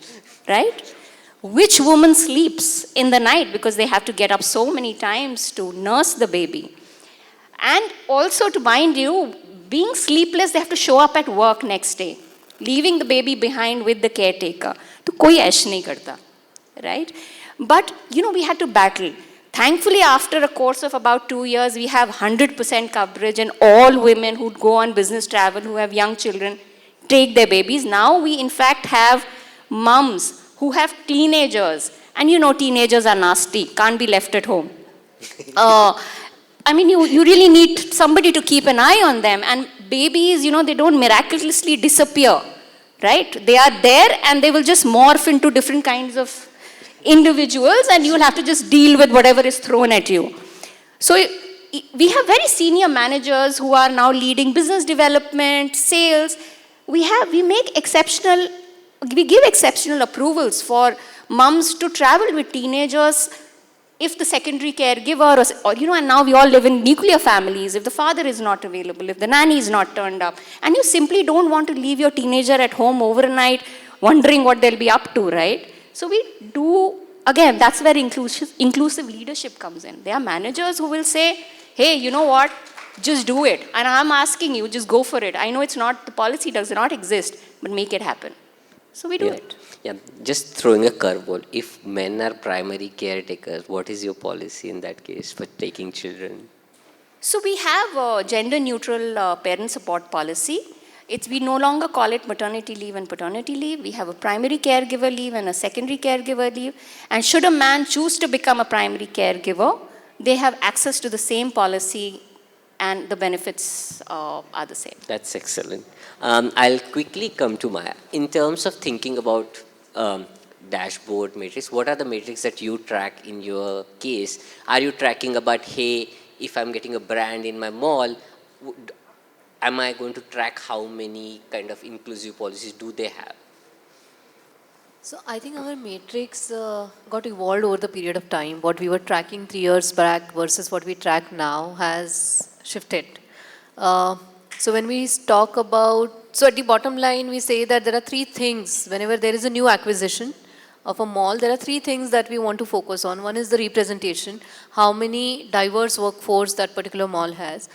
right? Which woman sleeps in the night because they have to get up so many times to nurse the baby? And also, to mind you, being sleepless, they have to show up at work next day, leaving the baby behind with the caretaker. तो कोई ऐश नहीं करता, right? But, we had to battle. Thankfully, after a course of about 2 years, we have 100% coverage, and all women who go on business travel, who have young children, take their babies. Now we, in fact, have mums who have teenagers. And teenagers are nasty, can't be left at home. You really need somebody to keep an eye on them. And babies, they don't miraculously disappear, right? They are there and they will just morph into different kinds of individuals, and you will have to just deal with whatever is thrown at you. So we have very senior managers who are now leading business development, sales. We give exceptional approvals for mums to travel with teenagers if the secondary caregiver or and now we all live in nuclear families. If the father is not available, if the nanny is not turned up, and you simply don't want to leave your teenager at home overnight wondering what they'll be up to, right? So we do, again, that's where inclusive leadership comes in. There are managers who will say, hey, you know what, just do it. And I'm asking you, just go for it. I know the policy does not exist, but make it happen. So we do it. Yeah, just throwing a curveball. If men are primary caretakers, what is your policy in that case for taking children? So we have a gender-neutral parent support policy. We no longer call it maternity leave and paternity leave. We have a primary caregiver leave and a secondary caregiver leave. And should a man choose to become a primary caregiver, they have access to the same policy and the benefits are the same. That's excellent. I'll quickly come to Maya. In terms of thinking about dashboard matrix, what are the metrics that you track in your case? Are you tracking about, hey, if I'm getting a brand in my mall, am I going to track how many kind of inclusive policies do they have? So I think our matrix got evolved over the period of time. What we were tracking 3 years back versus what we track now has shifted. So when we talk about, so at the bottom line, we say that there are 3 things. Whenever there is a new acquisition of a mall, there are 3 things that we want to focus on. One is the representation, how many diverse workforce that particular mall has.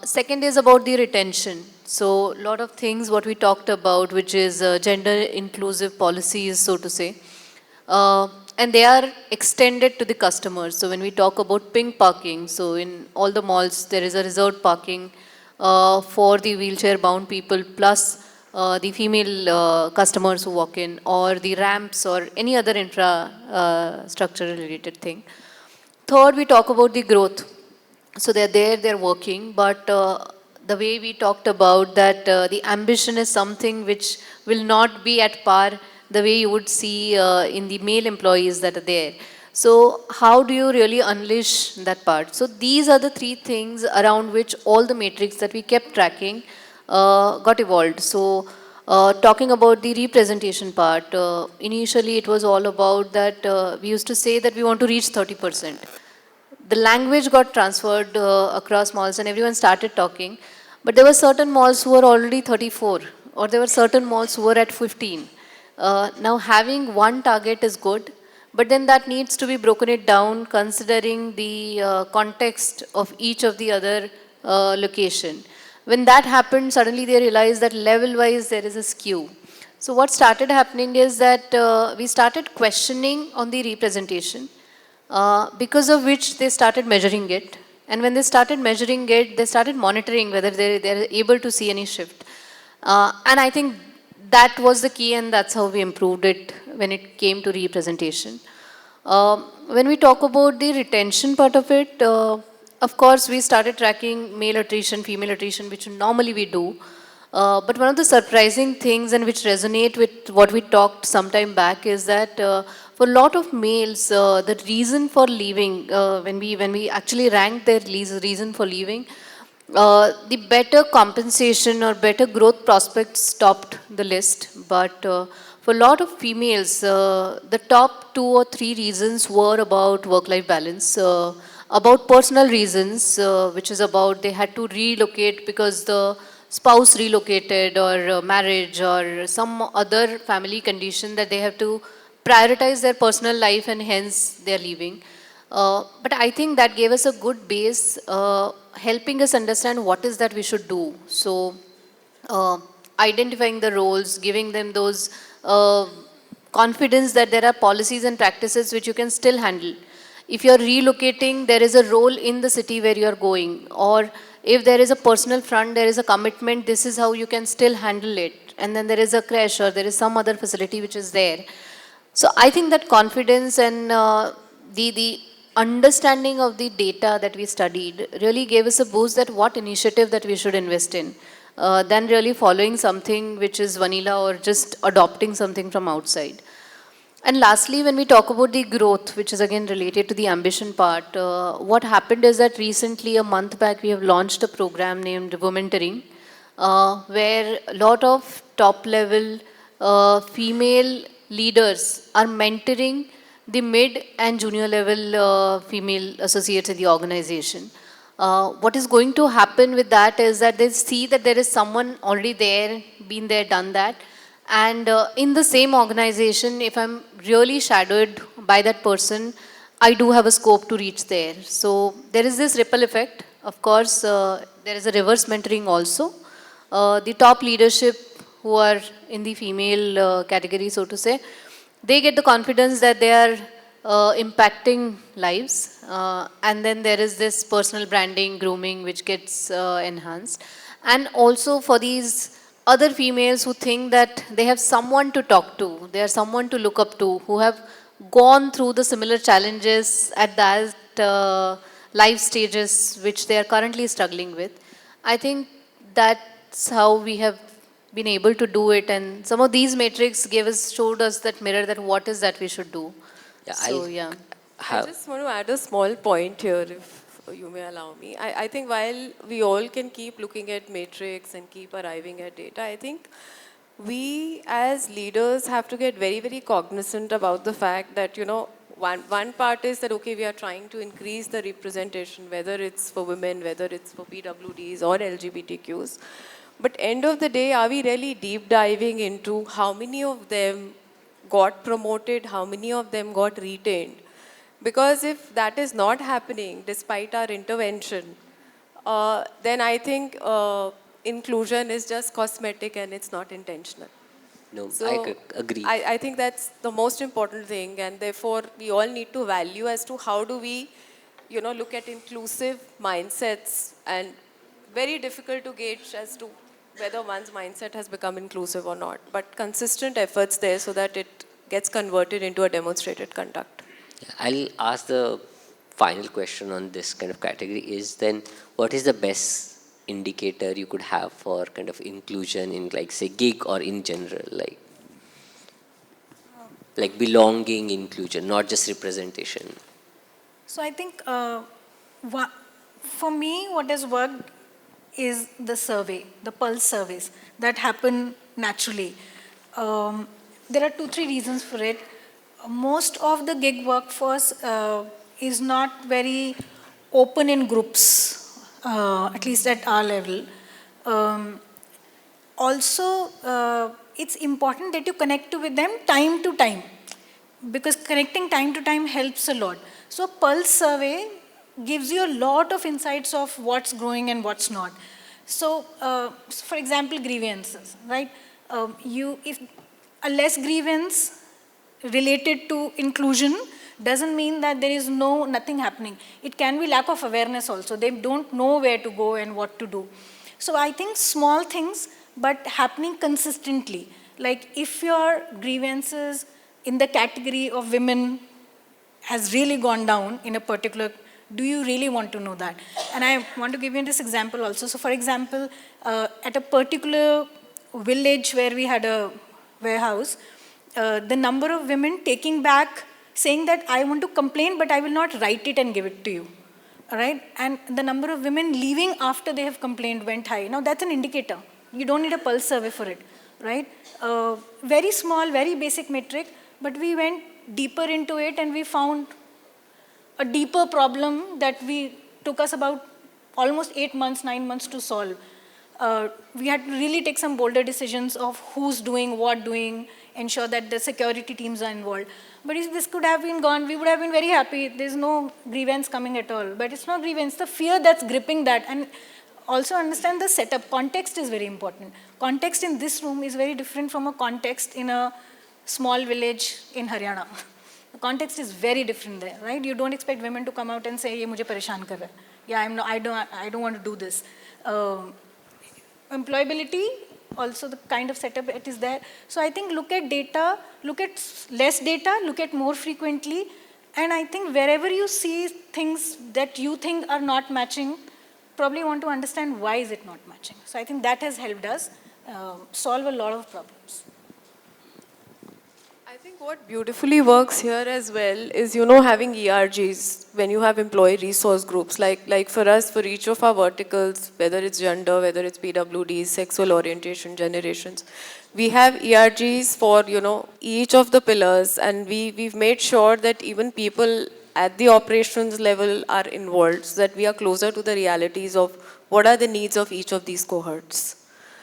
Second is about the retention. So a lot of things what we talked about, which is gender inclusive policies, so to say. And they are extended to the customers. So when we talk about pink parking, so in all the malls, there is a reserved parking for the wheelchair bound people plus the female customers who walk in, or the ramps or any other infrastructure related thing. Third, we talk about the growth. So they're there, they're working, but the way we talked about that the ambition is something which will not be at par the way you would see in the male employees that are there. So how do you really unleash that part? So these are the 3 things around which all the metrics that we kept tracking got evolved. So talking about the representation part, initially it was all about that we used to say that we want to reach 30%. The language got transferred across malls and everyone started talking. But there were certain malls who were already 34, or there were certain malls who were at 15. Now having one target is good, but then that needs to be broken it down considering the context of each of the other location. When that happened, suddenly they realized that level-wise there is a skew. So what started happening is that we started questioning on the representation. Because of which they started measuring it. And when they started measuring it, they started monitoring whether they're able to see any shift. And I think that was the key, and that's how we improved it when it came to representation. When we talk about the retention part of it, of course, we started tracking male attrition, female attrition, which normally we do. But one of the surprising things and which resonate with what we talked some time back is that for a lot of males, the reason for leaving, when we actually ranked their reason for leaving, the better compensation or better growth prospects topped the list. But for a lot of females, the top 2 or 3 reasons were about work-life balance, about personal reasons, which is about they had to relocate because the spouse relocated, or marriage, or some other family condition that they have to prioritize their personal life and hence they're leaving. But I think that gave us a good base, helping us understand what is that we should do. So identifying the roles, giving them those confidence that there are policies and practices which you can still handle. If you're relocating, there is a role in the city where you're going. Or if there is a personal front, there is a commitment, this is how you can still handle it. And then there is a crash or there is some other facility which is there. So I think that confidence and the understanding of the data that we studied really gave us a boost that what initiative that we should invest in, than really following something which is vanilla or just adopting something from outside. And lastly, when we talk about the growth, which is again related to the ambition part, what happened is that recently, a month back, we have launched a program named Womentoring, where a lot of top level female leaders are mentoring the mid and junior level female associates in the organization. What is going to happen with that is that they see that there is someone already there, been there, done that. And in the same organization, if I'm really shadowed by that person, I do have a scope to reach there. So there is this ripple effect. Of course, there is a reverse mentoring also. The top leadership who are in the female category, so to say, they get the confidence that they are impacting lives. And then there is this personal branding, grooming, which gets enhanced. And also for these other females who think that they have someone to talk to, they are someone to look up to, who have gone through the similar challenges at that life stages which they are currently struggling with. I think that's how we have been able to do it, and some of these metrics showed us that mirror that what is that we should do. Yeah, So yeah. I just want to add a small point here, if you may allow me. I think while we all can keep looking at matrix and keep arriving at data, I think we as leaders have to get very, very cognizant about the fact that, you know, one part is that, okay, we are trying to increase the representation, whether it's for women, whether it's for PWDs or LGBTQs. But end of the day, are we really deep diving into how many of them got promoted, how many of them got retained? Because if that is not happening despite our intervention, then I think inclusion is just cosmetic and it's not intentional. No, So I agree. I think that's the most important thing, and therefore we all need to value as to how do we, you know, look at inclusive mindsets, and very difficult to gauge as to whether one's mindset has become inclusive or not, but consistent efforts there so that it gets converted into a demonstrated conduct. I'll ask the final question on this kind of category is then what is the best indicator you could have for kind of inclusion in, like, say, gig or in general, like belonging, inclusion, not just representation? So I think for me, what has worked is the survey, the pulse surveys that happen naturally. There are 2-3 reasons for it. Most of the gig workforce is not very open in groups, at least at our level. Also, it's important that you connect with them time to time, because connecting time to time helps a lot. So pulse survey gives you a lot of insights of what's growing and what's not. So, for example, grievances, right? If a less grievance related to inclusion doesn't mean that there is nothing happening. It can be lack of awareness also. They don't know where to go and what to do. So I think small things, but happening consistently. Like if your grievances in the category of women has really gone down in a particular Do you really want to know that? And I want to give you this example also. So for example, at a particular village where we had a warehouse, the number of women taking back, saying that I want to complain, but I will not write it and give it to you. All right? And the number of women leaving after they have complained went high. Now that's an indicator. You don't need a pulse survey for it, right? Very small, very basic metric, but we went deeper into it and we found a deeper problem that we took us about almost 8 months, 9 months to solve. We had to really take some bolder decisions of who's doing what doing, ensure that the security teams are involved. But if this could have been gone, we would have been very happy. There's no grievance coming at all. But it's not grievance, the fear that's gripping that. And also understand the setup. Context is very important. Context in this room is very different from a context in a small village in Haryana. The context is very different there, right? You don't expect women to come out and say, "Ye mujhe pareshan kar raha hai. Yeah, I don't want to do this." Employability, also the kind of setup it is there. So I think look at data, look at less data, look at more frequently. And I think wherever you see things that you think are not matching, probably want to understand why is it not matching. So I think that has helped us solve a lot of problems. I think what beautifully works here as well is, you know, having ERGs when you have employee resource groups. Like for us, for each of our verticals, whether it's gender, whether it's PWDs, sexual orientation, generations, we have ERGs for, you know, each of the pillars, and we've made sure that even people at the operations level are involved, so that we are closer to the realities of what are the needs of each of these cohorts.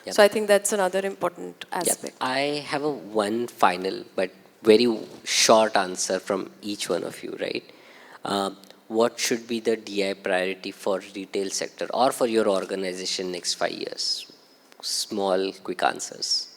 Yep. So I think that's another important aspect. Yep. I have one final but very short answer from each one of you, right? What should be the DI priority for retail sector or for your organization next 5 years? Small, quick answers.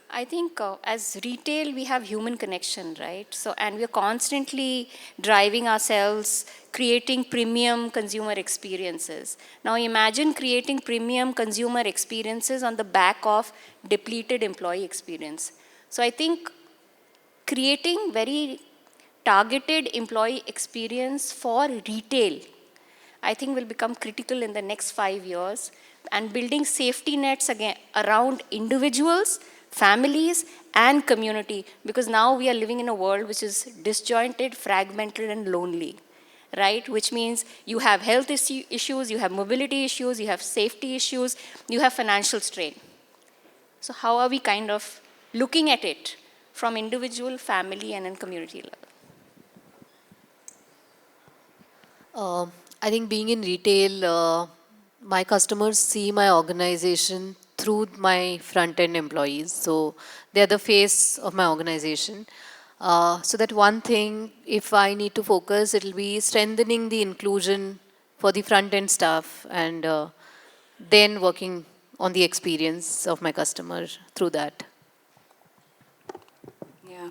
I think as retail, we have human connection, right? So, and we're constantly driving ourselves, creating premium consumer experiences. Now imagine creating premium consumer experiences on the back of depleted employee experience. So I think creating very targeted employee experience for retail, I think will become critical in the next 5 years, and building safety nets again around individuals, families, and community, because now we are living in a world which is disjointed, fragmented, and lonely, right? Which means you have health issues, you have mobility issues, you have safety issues, you have financial strain. So how are we kind of looking at it from individual, family, and in community level? I think being in retail, my customers see my organization through my front-end employees. So they're the face of my organization. So that one thing, if I need to focus, it'll be strengthening the inclusion for the front-end staff, and then working on the experience of my customer through that. Yeah,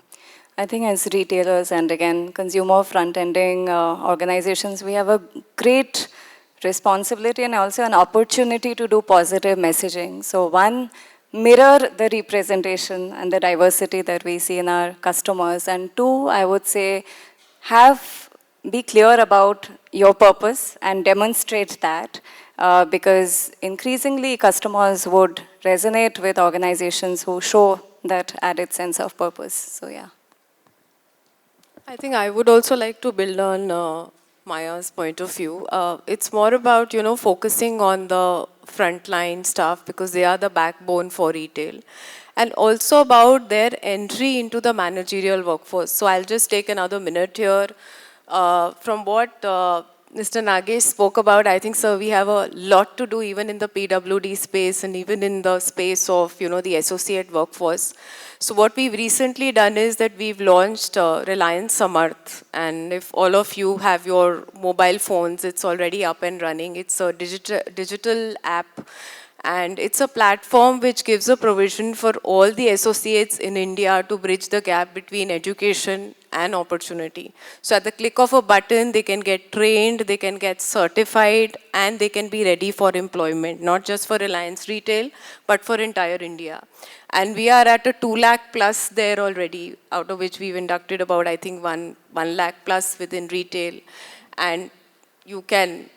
I think as retailers and again consumer front-ending organizations, we have a great responsibility and also an opportunity to do positive messaging. So one, mirror the representation and the diversity that we see in our customers. And two, I would say, be clear about your purpose and demonstrate that, because increasingly customers would resonate with organizations who show that added sense of purpose. So yeah. I think I would also like to build on Maya's point of view. It's more about, you know, focusing on the frontline staff because they are the backbone for retail, and also about their entry into the managerial workforce. So I'll just take another minute here. From what Mr. Nagesh spoke about, I think, sir, we have a lot to do even in the PWD space and even in the space of, you know, the associate workforce. So what we've recently done is that we've launched Reliance Samarth, and if all of you have your mobile phones, it's already up and running. It's a digital app, And it's a platform which gives a provision for all the associates in India to bridge the gap between education and opportunity. So at the click of a button, they can get trained, they can get certified, and they can be ready for employment, not just for Reliance Retail, but for entire India. And we are at a 2 lakh plus there already, out of which we've inducted about, I think, 1 lakh plus within retail. And you can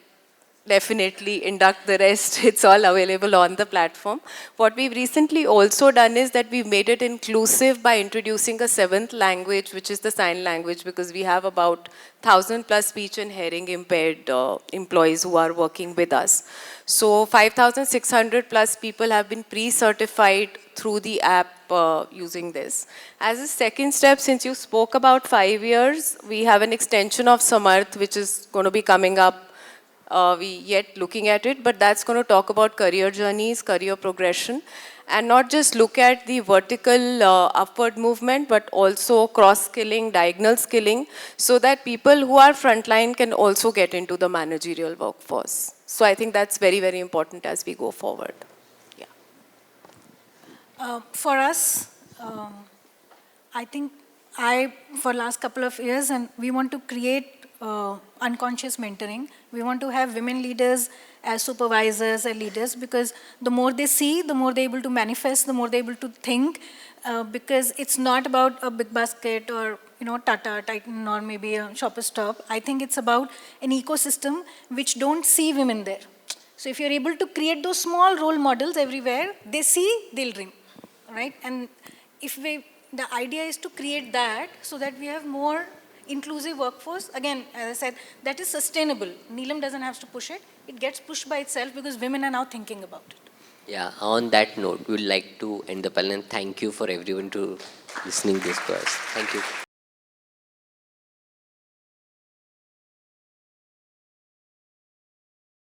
definitely induct the rest. It's all available on the platform. What we've recently also done is that we've made it inclusive by introducing a 7th language, which is the sign language, because we have about 1,000 plus speech and hearing impaired employees who are working with us. So 5,600 plus people have been pre-certified through the app using this. As a second step, since you spoke about 5 years, we have an extension of Samarth, which is going to be coming up. We yet looking at it, but that's going to talk about career journeys, career progression, and not just look at the vertical upward movement, but also cross-skilling, diagonal skilling, so that people who are frontline can also get into the managerial workforce. So I think that's very, very important as we go forward. Yeah. For us, I think for last couple of years, and we want to create unconscious mentoring. We want to have women leaders as supervisors and leaders, because the more they see, the more they're able to manifest, the more they're able to think, because it's not about a big basket or Tata, Titan, or maybe a Shoppers Stop. I think it's about an ecosystem which don't see women there. So if you're able to create those small role models everywhere, they see, they'll dream, right? And the idea is to create that so that we have more inclusive workforce. Again, as I said, that is sustainable. Neelam doesn't have to push it. It gets pushed by itself because women are now thinking about it. Yeah, on that note, we'd like to end the panel and thank you for everyone to listening this to us. Thank you.